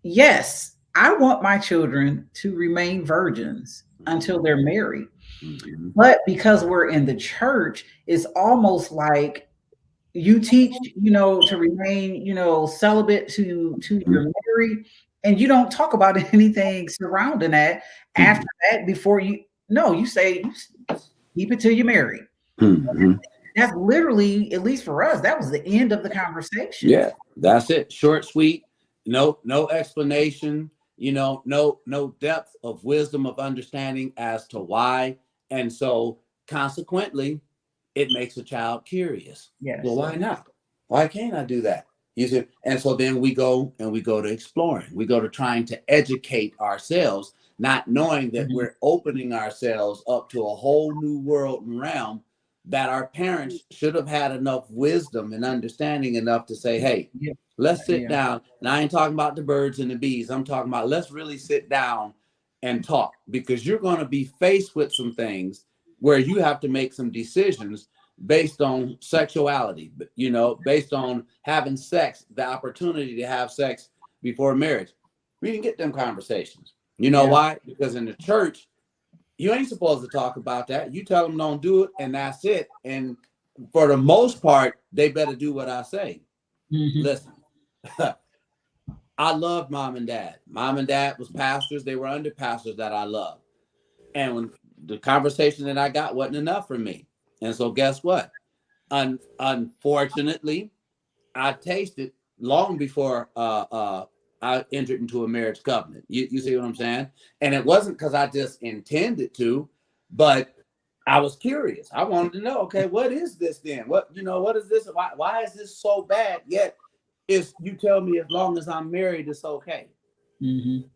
Speaker 1: Yes, I want my children to remain virgins until they're married. But because we're in the church, it's almost like you teach, to remain, celibate to you're married, and you don't talk about anything surrounding that after that. Before you say keep it till you're married. That's literally, at least for us, that was the end of the conversation.
Speaker 4: Yeah, that's it. Short, sweet, no explanation, no depth of wisdom of understanding as to why. And so consequently, it makes a child curious.
Speaker 1: Yes.
Speaker 4: Well, why not? Why can't I do that? You see, and so then we go to exploring. We go to trying to educate ourselves, not knowing that we're opening ourselves up to a whole new world and realm that our parents should have had enough wisdom and understanding enough to say, hey,
Speaker 1: Yeah.
Speaker 4: let's sit
Speaker 1: Yeah.
Speaker 4: down. And I ain't talking about the birds and the bees. I'm talking about let's really sit down and talk, because you're going to be faced with some things where you have to make some decisions based on sexuality, you know, based on having sex, the opportunity to have sex before marriage. We didn't get them conversations. You know
Speaker 1: Yeah.
Speaker 4: why? Because in the church, you ain't supposed to talk about that. You tell them don't do it, and that's it. And for the most part, they better do what I say. Listen, I loved mom and dad. Mom and dad was pastors. They were under pastors that I loved. And when the conversation that I got wasn't enough for me. And so guess what? Unfortunately, I tasted long before I entered into a marriage covenant. You see what I'm saying? And it wasn't because I just intended to, but I was curious. I wanted to know, okay, what is this then? What is this? Why is this so bad? Yet if you tell me as long as I'm married, it's okay.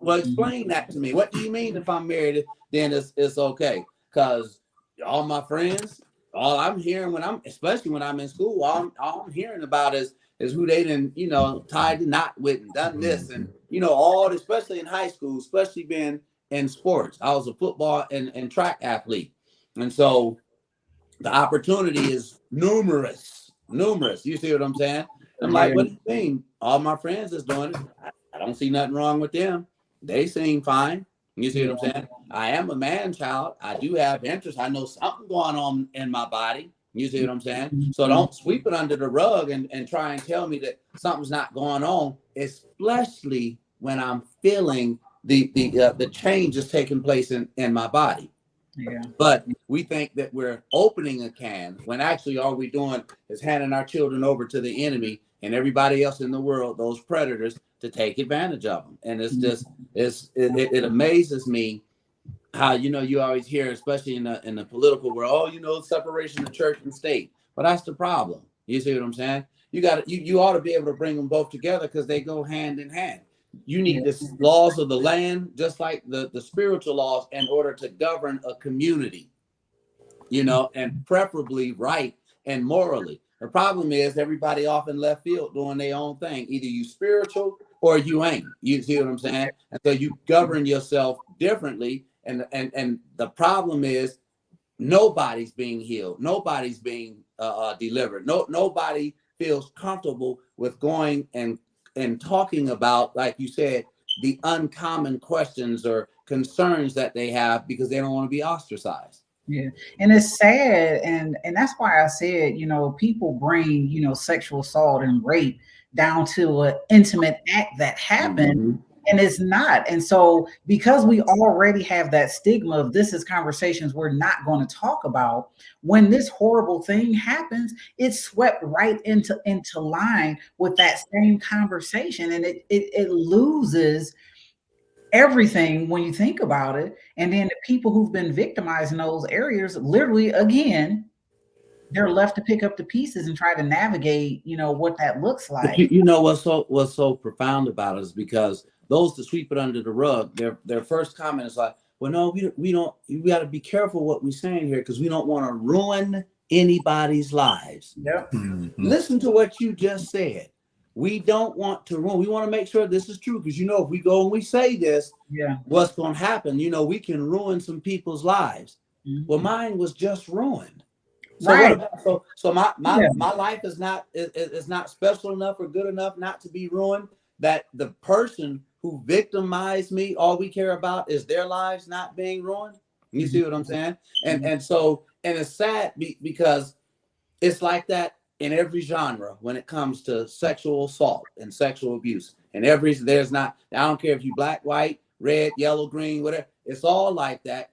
Speaker 4: Well, explain that to me. What do you mean if I'm married, then it's okay? Because all my friends, all I'm hearing especially when I'm in school, all I'm hearing about is who they done, tied the knot with and done this. And, especially in high school, especially being in sports. I was a football and track athlete. And so the opportunity is numerous. You see what I'm saying? I'm like, what do you mean? All my friends is doing it. I don't see nothing wrong with them. They seem fine. You see what I'm saying? I am a man child. I do have interest. I know something going on in my body. You see what I'm saying? So don't sweep it under the rug and try and tell me that something's not going on, especially when I'm feeling the change is taking place in my body.
Speaker 1: Yeah.
Speaker 4: But we think that we're opening a can when actually all we're doing is handing our children over to the enemy and everybody else in the world, those predators, to take advantage of them. And it's just it amazes me how you always hear, especially in the political world, separation of church and state. But that's the problem. You see what I'm saying? You ought to be able to bring them both together because they go hand in hand. You need the laws of the land, just like the spiritual laws, in order to govern a community, and preferably right and morally. The problem is everybody off in left field doing their own thing. Either you spiritual or you ain't. You see what I'm saying? And so you govern yourself differently. And the problem is nobody's being healed. Nobody's being delivered. Nobody feels comfortable with going and talking about, like you said, the uncommon questions or concerns that they have because they don't want to be ostracized.
Speaker 1: Yeah. And it's sad. And that's why I said, people bring, sexual assault and rape down to an intimate act that happened. And it's not. And so because we already have that stigma of this is conversations we're not going to talk about, when this horrible thing happens, it's swept right into line with that same conversation. And it loses everything when you think about it. And then the people who've been victimized in those areas, literally, again, they're left to pick up the pieces and try to navigate, what that looks like.
Speaker 4: What's so profound about it is because those that sweep it under the rug, their first comment is like, well, no, we got to be careful what we're saying here because we don't want to ruin anybody's lives.
Speaker 1: Yep.
Speaker 4: Listen to what you just said. We don't want to ruin. We want to make sure this is true because if we go and we say this, what's going to happen? We can ruin some people's lives. Well, mine was just ruined. So
Speaker 1: right.
Speaker 4: So my life is not special enough or good enough not to be ruined. That the person who victimized me, all we care about is their lives not being ruined. You see what I'm saying? And it's sad because it's like that in every genre when it comes to sexual assault and sexual abuse. And I don't care if you black, white, red, yellow, green, whatever. It's all like that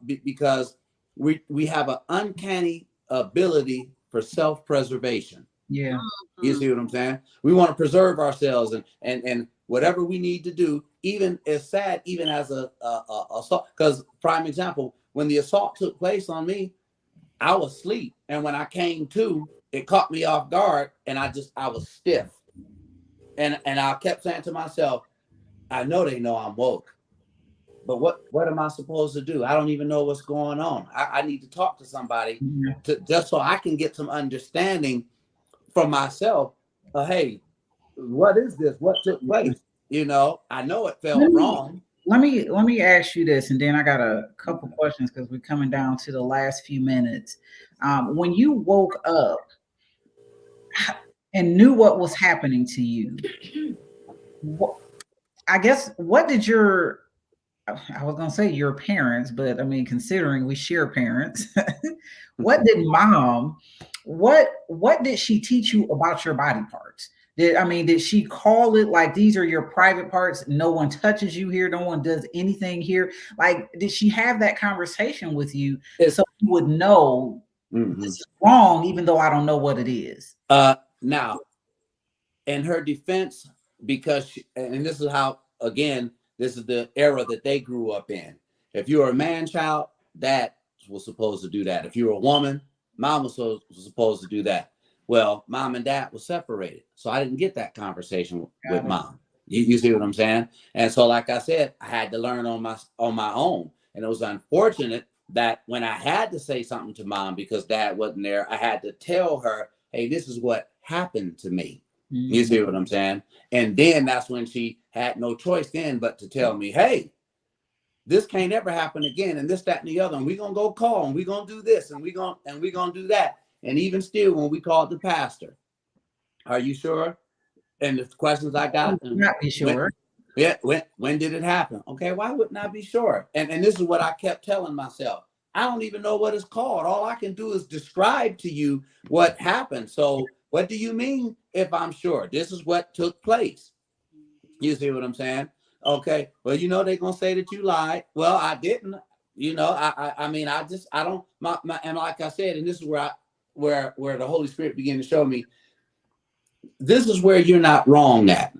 Speaker 4: because we have an uncanny ability for self-preservation.
Speaker 1: Yeah.
Speaker 4: You see what I'm saying? We want to preserve ourselves and whatever we need to do, even as sad, even as a assault. Because prime example, when the assault took place on me, I was asleep. And when I came to, it caught me off guard and I was stiff. And I kept saying to myself, I know they know I'm woke, but what am I supposed to do? I don't even know what's going on. I need to talk to somebody
Speaker 1: Yeah.
Speaker 4: to just so I can get some understanding for myself. Hey, what is this? What took place? You know, I know it felt
Speaker 1: Let me
Speaker 4: wrong.
Speaker 1: let me ask you this, and then I got a couple questions because we're coming down to the last few minutes. When you woke up and knew what was happening to you, what, I guess what did your I was gonna say your parents, but I mean, considering we share parents, what did mom, what did she teach you about your body parts? Did she call it like these are your private parts? No one touches you here, no one does anything here. Like, did she have that conversation with you
Speaker 4: It's
Speaker 1: so you would know this
Speaker 4: mhm.
Speaker 1: is wrong, even though I don't know what it is?
Speaker 4: Now in her defense, because and this is how, again, this is the era that they grew up in. If you were a man child, dad was supposed to do that. If you were a woman, mom was supposed to do that. Well, mom and dad were separated, so I didn't get that conversation with
Speaker 1: Got it.
Speaker 4: mom. You see what I'm saying? And so, like I said, I had to learn on my own, and it was unfortunate that when I had to say something to mom because dad wasn't there, I had to tell her, "Hey, this is what happened to me." You
Speaker 1: Mhm.
Speaker 4: see what I'm saying? And then that's when she had no choice then but to tell me, hey, this can't ever happen again, and this, that, and the other. And we're gonna go call, and we're gonna do this, and we're gonna do that. And even still, when we called the pastor, are you sure? And the questions I got, and
Speaker 1: Not be
Speaker 4: when,
Speaker 1: sure.
Speaker 4: yeah, when did it happen? Okay, why wouldn't I be sure? And this is what I kept telling myself. I don't even know what it's called. All I can do is describe to you what happened. So what do you mean if I'm sure? This is what took place. You see what I'm saying? Okay. Well, they're gonna say that you lied. Well, I didn't. I mean, I don't my and like I said, and this is where the Holy Spirit began to show me this is where you're not wrong at,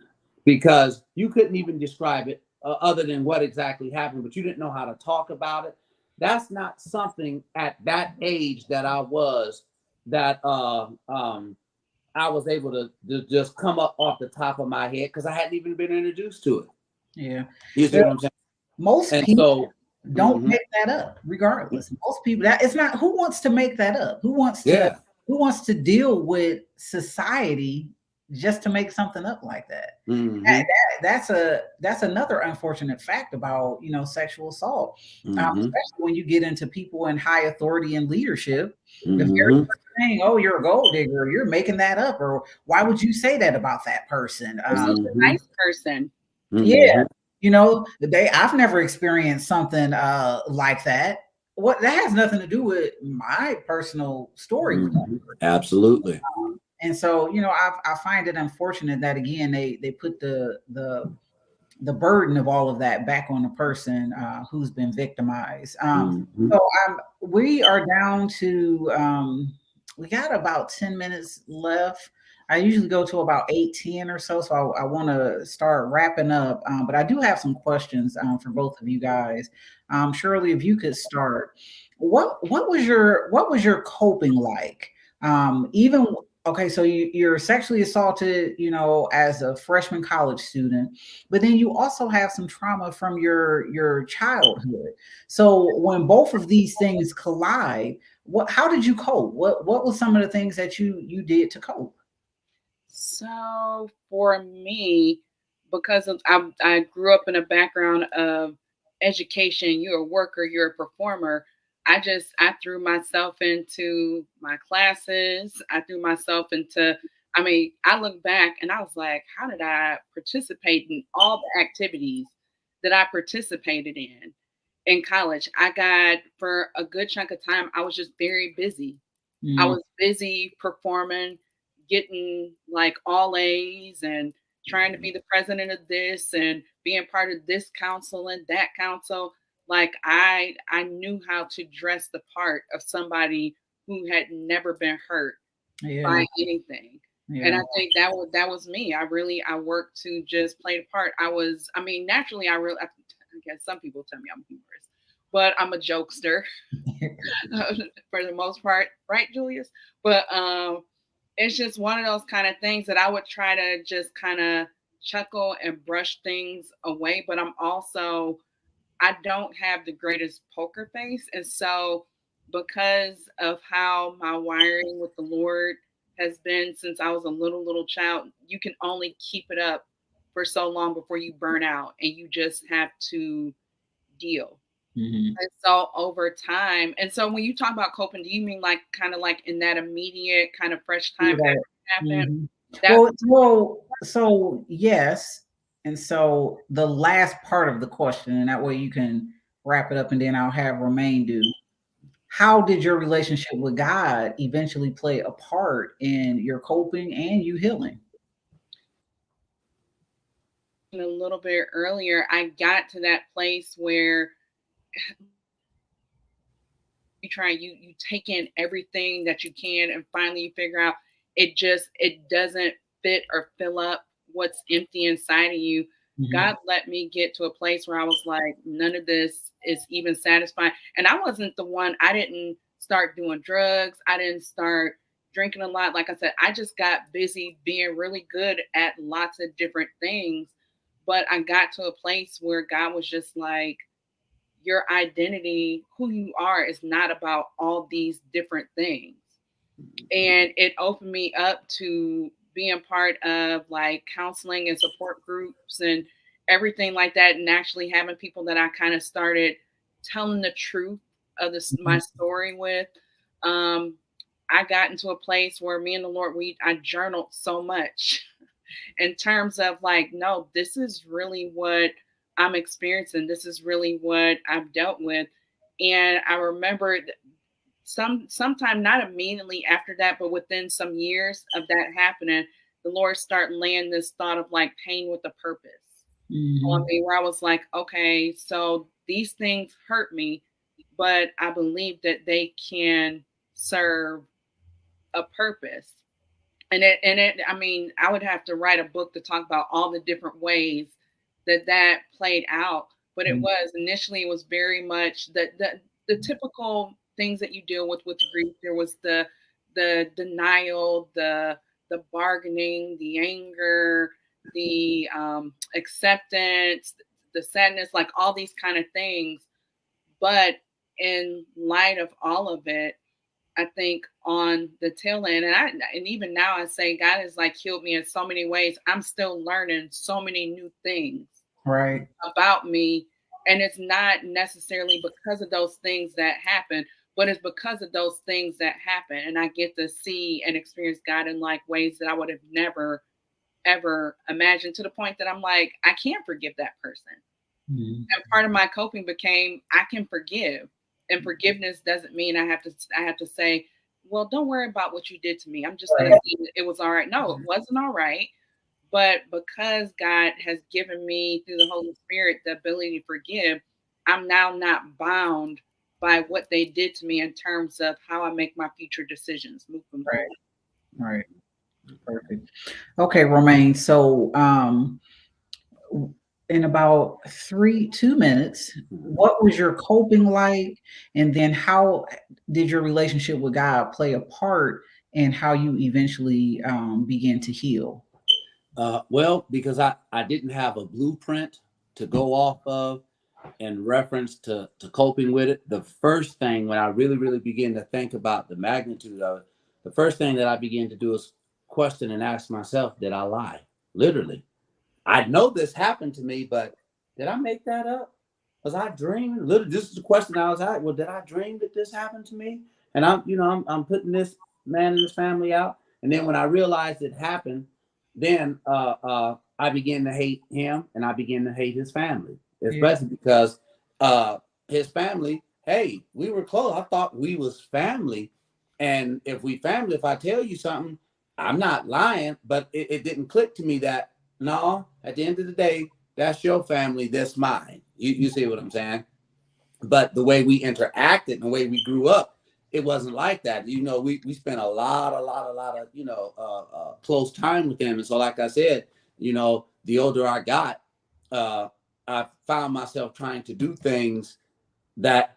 Speaker 4: because you couldn't even describe it other than what exactly happened, but you didn't know how to talk about it. That's not something at that age that I was that I was able to just come up off the top of my head because I hadn't even been introduced to it.
Speaker 1: Yeah.
Speaker 4: You see what I'm saying?
Speaker 1: Most
Speaker 4: And
Speaker 1: people
Speaker 4: so,
Speaker 1: don't
Speaker 4: mhm,
Speaker 1: make that up regardless. Most people, that it's not, who wants to make that up?
Speaker 4: yeah.
Speaker 1: Who wants to deal with society just to make something up like that?
Speaker 4: Hmm.
Speaker 1: That's another unfortunate fact about, sexual assault.
Speaker 4: Hmm.
Speaker 1: Especially when you get into people in high authority and leadership. The very
Speaker 4: Hmm.
Speaker 1: first thing, oh, you're a gold digger, you're making that up, or why would you say that about that person?
Speaker 3: Or such a
Speaker 4: Hmm.
Speaker 3: nice person.
Speaker 1: Yeah,
Speaker 4: Hmm.
Speaker 1: I've never experienced something like that. What that has nothing to do with my personal story with that.
Speaker 4: Hmm. Absolutely.
Speaker 1: And so, I find it unfortunate that again they put the burden of all of that back on the person who's been victimized.
Speaker 4: Hmm.
Speaker 1: So we are down to we got about 10 minutes left. I usually go to about 8:10 or so. So I want to start wrapping up. But I do have some questions for both of you guys. Shirley, if you could start, what was your coping like? Even okay, so you're sexually assaulted, as a freshman college student, but then you also have some trauma from your childhood. So when both of these things collide, how did you cope? What was some of the things that you did to cope?
Speaker 3: So for me, because I grew up in a background of education, you're a worker, you're a performer. I threw myself into my classes. I threw myself into. I mean, I look back and I was like, how did I participate in all the activities that I participated in college? I got for a good chunk of time. I was just very busy. I
Speaker 1: Mm,
Speaker 3: was busy performing, getting like all A's and trying to be the president of this and being part of this council and that council. Like I knew how to dress the part of somebody who had never been hurt
Speaker 1: yeah,
Speaker 3: by anything. And
Speaker 1: yeah,
Speaker 3: I think that was me. I worked to just play the part. I mean, naturally I guess some people tell me I'm humorous, but I'm a jokester for the most part, right, Julius? But it's just one of those kind of things that I would try to just kind of chuckle and brush things away. But I don't have the greatest poker face. And so, because of how my wiring with the Lord has been since I was a little child, you can only keep it up for so long before you burn out and you just have to deal.
Speaker 1: Mm-hmm.
Speaker 3: And so over time, and so when you talk about coping, do you mean like kind of like in that immediate kind of fresh time after it happened?
Speaker 1: Mm-hmm.
Speaker 3: That
Speaker 1: So yes. And so the last part of the question, and that way you can wrap it up, and then I'll have Romain do. How did your relationship with God eventually play a part in your coping and you healing?
Speaker 3: a little bit earlier, I got to that place where you take in everything that you can, and finally you figure out it doesn't fit or fill up what's empty inside of you.
Speaker 1: Mm-hmm.
Speaker 3: God let me get to a place where I was like, none of this is even satisfying. And I wasn't the one, I didn't start doing drugs, I didn't start drinking a lot. Like I said, I just got busy being really good at lots of different things. But I got to a place where God was just like, your identity, who you are, is not about all these different things. And it opened me up to being part of like counseling and support groups and everything like that, and actually having people that I kind of started telling the truth of this my story with. Um, I got into a place where me and the Lord, I journaled so much in terms of like, no, this is really what I'm experiencing. This is really what I've dealt with. And I remember sometime not immediately after that, but within some years of that happening, the Lord started laying this thought of like pain with a purpose on me, where I was like, okay, so these things hurt me, but I believe that they can serve a purpose. I mean, I would have to write a book to talk about all the different ways that played out. But it was initially, it was very much the typical things that you deal with grief. There was the denial, the bargaining, the anger, the acceptance, the sadness, like all these kind of things. But in light of all of it, I think on the tail end, and even now I say God has like healed me in so many ways. I'm still learning so many new things
Speaker 1: Right.
Speaker 3: about me. And it's not necessarily because of those things that happen, but it's because of those things that happen. And I get to see and experience God in like ways that I would have never, ever imagined, to the point that I'm like, I can't forgive that person.
Speaker 1: Mm-hmm.
Speaker 3: And part of my coping became, I can forgive. And forgiveness doesn't mean I have to say, well, don't worry about what you did to me. I'm just going to say it was all right. No, it wasn't all right. But because God has given me through the Holy Spirit the ability to forgive, I'm now not bound by what they did to me in terms of how I make my future decisions moving forward.
Speaker 1: Right. Perfect. Okay, Romain. So in about 2 minutes, what was your coping like? And then how did your relationship with God play a part in how you eventually began to heal?
Speaker 4: Well, because I didn't have a blueprint to go off of in reference to coping with it. The first thing, when I really began to think about the magnitude of it, the first thing that I began to do is question and ask myself, did I lie? Literally. I know this happened to me, but did I make that up? Was I dreaming? Literally, this is the question I was at. Well, did I dream that this happened to me? And I'm putting this man and his family out. And then when I realized it happened, then I began to hate him, and I began to hate his family, especially because his family. Hey, we were close. I thought we was family, and if I tell you something, I'm not lying. But it didn't click to me that no, at the end of the day, that's your family, that's mine. You see what I'm saying? But the way we interacted and the way we grew up, it wasn't like that. We spent a lot of close time with them. And so, like I said, the older I got, I found myself trying to do things that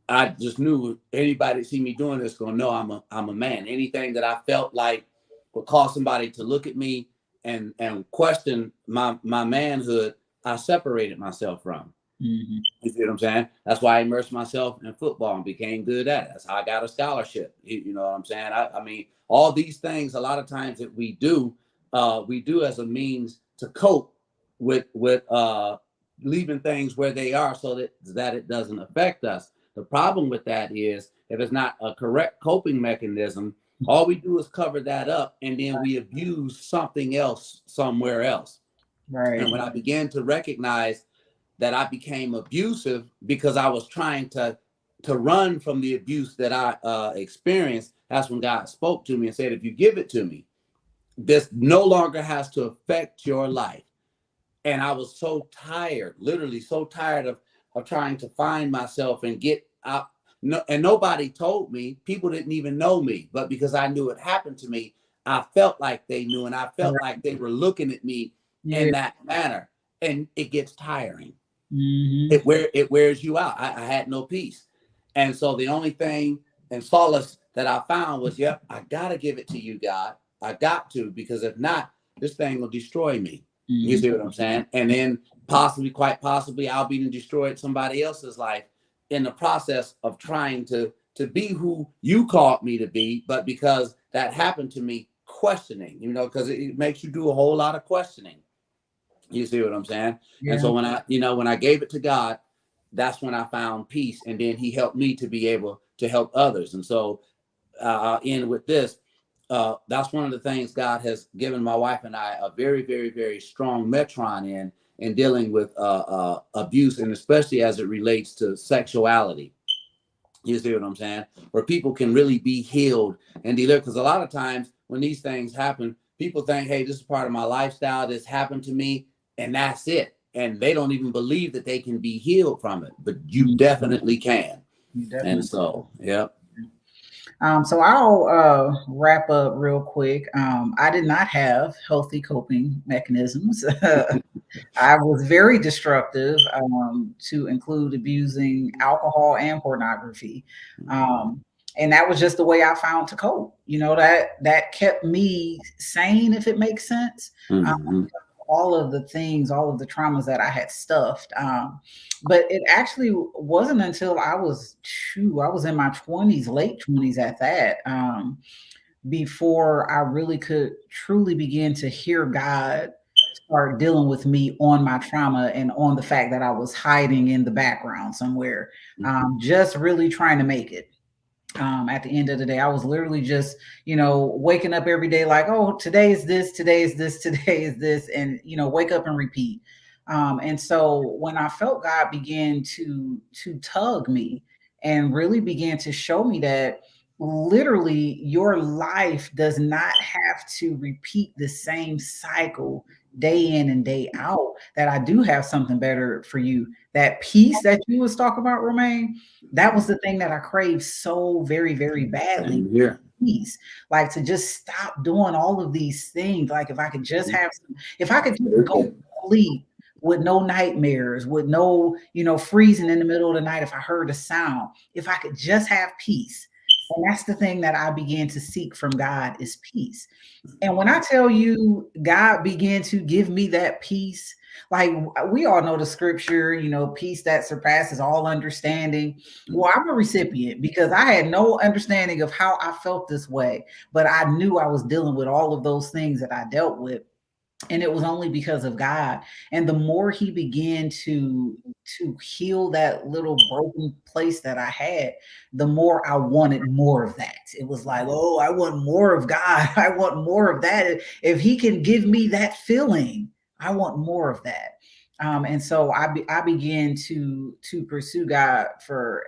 Speaker 4: I just knew anybody see me doing this gonna know I'm a man. Anything that I felt like would cause somebody to look at me and question my manhood, I separated myself from.
Speaker 1: Mm-hmm.
Speaker 4: You see what I'm saying? That's why I immersed myself in football and became good at it. That's how I got a scholarship. You know what I'm saying? I mean, all these things, a lot of times that we do as a means to cope with leaving things where they are so that it doesn't affect us. The problem with that is if it's not a correct coping mechanism, all we do is cover that up and then we abuse something else somewhere else.
Speaker 1: Right.
Speaker 4: And when I began to recognize that I became abusive because I was trying to run from the abuse that I experienced, that's when God spoke to me and said, if you give it to me, this no longer has to affect your life. And I was so tired, literally so tired of trying to find myself and get out. No, and nobody told me. People didn't even know me. But because I knew it happened to me, I felt like they knew, and I felt like they were looking at me in that manner. And it gets tiring.
Speaker 1: Mm-hmm.
Speaker 4: It wears you out. I had no peace. And so the only thing and solace that I found was, yep, I got to give it to you, God. I got to, because if not, this thing will destroy me.
Speaker 1: Mm-hmm.
Speaker 4: You see what I'm saying? And then quite possibly, I'll be destroyed somebody else's life in the process of trying to be who you called me to be. But because that happened to me, questioning, because it makes you do a whole lot of questioning. You see what I'm saying?
Speaker 1: Yeah.
Speaker 4: And so when I gave it to God, that's when I found peace. And then he helped me to be able to help others. And so I'll end with this. That's one of the things God has given my wife and I a very, very, very strong metron in dealing with abuse, and especially as it relates to sexuality. You see what I'm saying? Where people can really be healed and delivered. Because a lot of times when these things happen, people think, hey, this is part of my lifestyle. This happened to me, and that's it. And they don't even believe that they can be healed from it. But you definitely can. And so, yeah.
Speaker 1: So I'll wrap up real quick. I did not have healthy coping mechanisms. I was very destructive, to include abusing alcohol and pornography. And that was just the way I found to cope. That kept me sane, if it makes sense.
Speaker 4: Mm-hmm.
Speaker 1: All of the things, all of the traumas that I had stuffed. But it actually wasn't until I was in my 20s, late 20s at that, before I really could truly begin to hear God start dealing with me on my trauma and on the fact that I was hiding in the background somewhere, just really trying to make it. At the end of the day, I was literally just, waking up every day like, oh, today is this, today is this, today is this, and, wake up and repeat. And so when I felt God begin to tug me and really began to show me that literally your life does not have to repeat the same cycle day in and day out, that I do have something better for you. That peace that you was talking about, Romain, that was the thing that I craved so very, very badly. Peace, like to just stop doing all of these things. Like if I could just have if I could just go to sleep with no nightmares, with no, freezing in the middle of the night if I heard a sound, if I could just have peace. And that's the thing that I began to seek from God, is peace. And when I tell you God began to give me that peace, like we all know the scripture, peace that surpasses all understanding. Well, I'm a recipient because I had no understanding of how I felt this way, but I knew I was dealing with all of those things that I dealt with. And it was only because of God. And the more he began to heal that little broken place that I had, the more I wanted more of that. It was like, oh, I want more of God. I want more of that. If he can give me that feeling, I want more of that. And so I began to pursue God for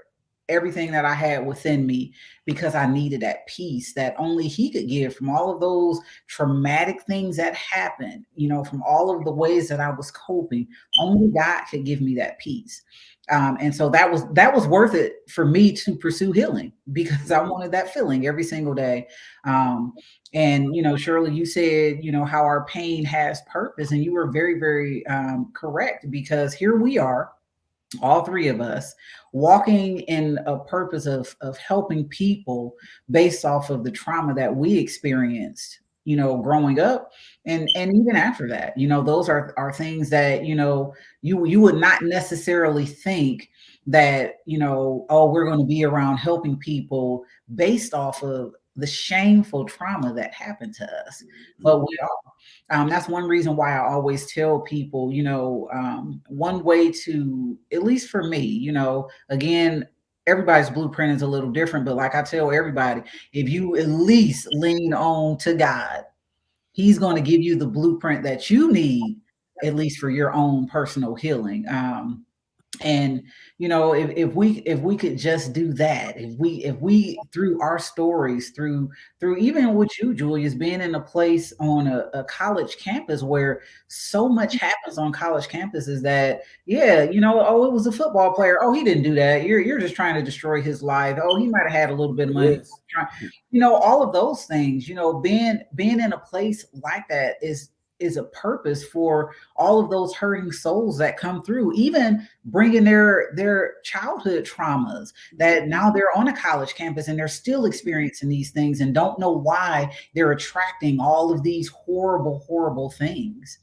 Speaker 1: everything that I had within me, because I needed that peace that only he could give from all of those traumatic things that happened, from all of the ways that I was coping. Only God could give me that peace. And so that was worth it for me to pursue healing, because I wanted that feeling every single day. And, Shirley, you said, how our pain has purpose, and you were very, very correct, because here we are, all three of us, walking in a purpose of helping people based off of the trauma that we experienced growing up, and even after that, those are things that, you would not necessarily think that, oh, we're going to be around helping people based off of the shameful trauma that happened to us. But we are. That's one reason why I always tell people, one way to, at least for me, again, everybody's blueprint is a little different, but like I tell everybody, if you at least lean on to God, He's going to give you the blueprint that you need, at least for your own personal healing. And if we could just do that, if we through our stories, through even with you, Julius, being in a place on a college campus where so much happens on college campuses that, yeah, oh, it was a football player, oh, he didn't do that, you're just trying to destroy his life, oh, he might have had a little bit of money.
Speaker 4: Yes.
Speaker 1: All of those things, being in a place like that is a purpose for all of those hurting souls that come through, even bringing their childhood traumas, that now they're on a college campus and they're still experiencing these things and don't know why they're attracting all of these horrible things.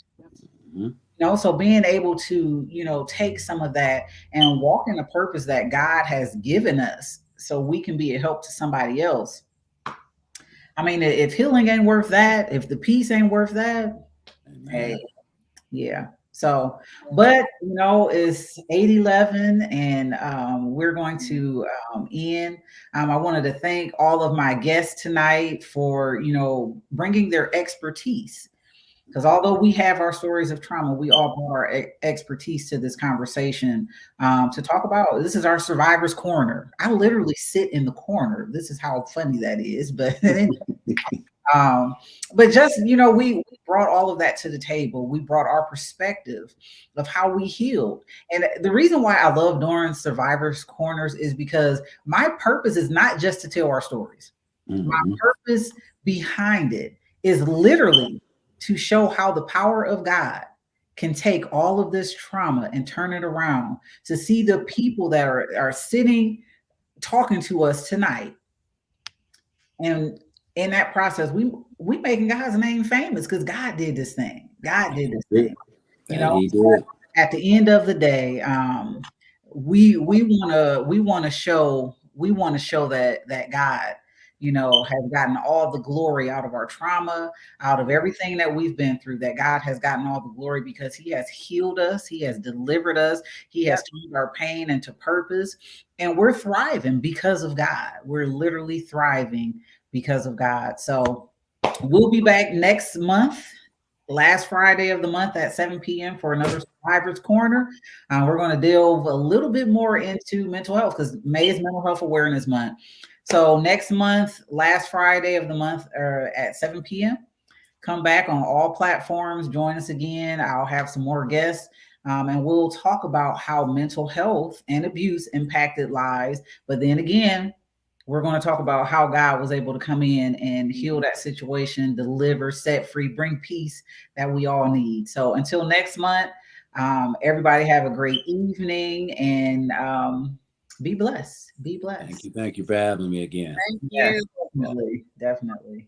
Speaker 1: So being able to, take some of that and walk in the purpose that God has given us so we can be a help to somebody else. I mean, if healing ain't worth that, if the peace ain't worth that, hey, yeah. So, but it's 8:11, and we're going to end. I wanted to thank all of my guests tonight for bringing their expertise, because although we have our stories of trauma, we all brought our expertise to this conversation to talk about. This is our survivor's corner. I literally sit in the corner. This is how funny that is, but. But just, we brought all of that to the table. We brought our perspective of how we healed. And the reason why I love doing Survivors Corners is because my purpose is not just to tell our stories. My purpose behind it is literally to show how the power of God can take all of this trauma and turn it around, to see the people that are sitting, talking to us tonight. And in that process, we making God's name famous, because God did this thing. God did this thing.
Speaker 4: He did.
Speaker 1: At the end of the day, we want to show that God, has gotten all the glory out of our trauma, out of everything that we've been through. That God has gotten all the glory because He has healed us, He has delivered us, He has turned our pain into purpose, and we're thriving because of God. We're literally thriving because of God. So we'll be back next month, last Friday of the month at 7 p.m. for another Survivor's Corner. We're going to delve a little bit more into mental health, because May is Mental Health Awareness Month. So next month, last Friday of the month, at 7 p.m., come back on all platforms. Join us again. I'll have some more guests. And we'll talk about how mental health and abuse impacted lives. But then again, we're going to talk about how God was able to come in and heal that situation, deliver, set free, bring peace that we all need. So until next month, everybody have a great evening, and be blessed. Be blessed.
Speaker 4: Thank you for having me again.
Speaker 3: Thank you.
Speaker 1: Yes, definitely.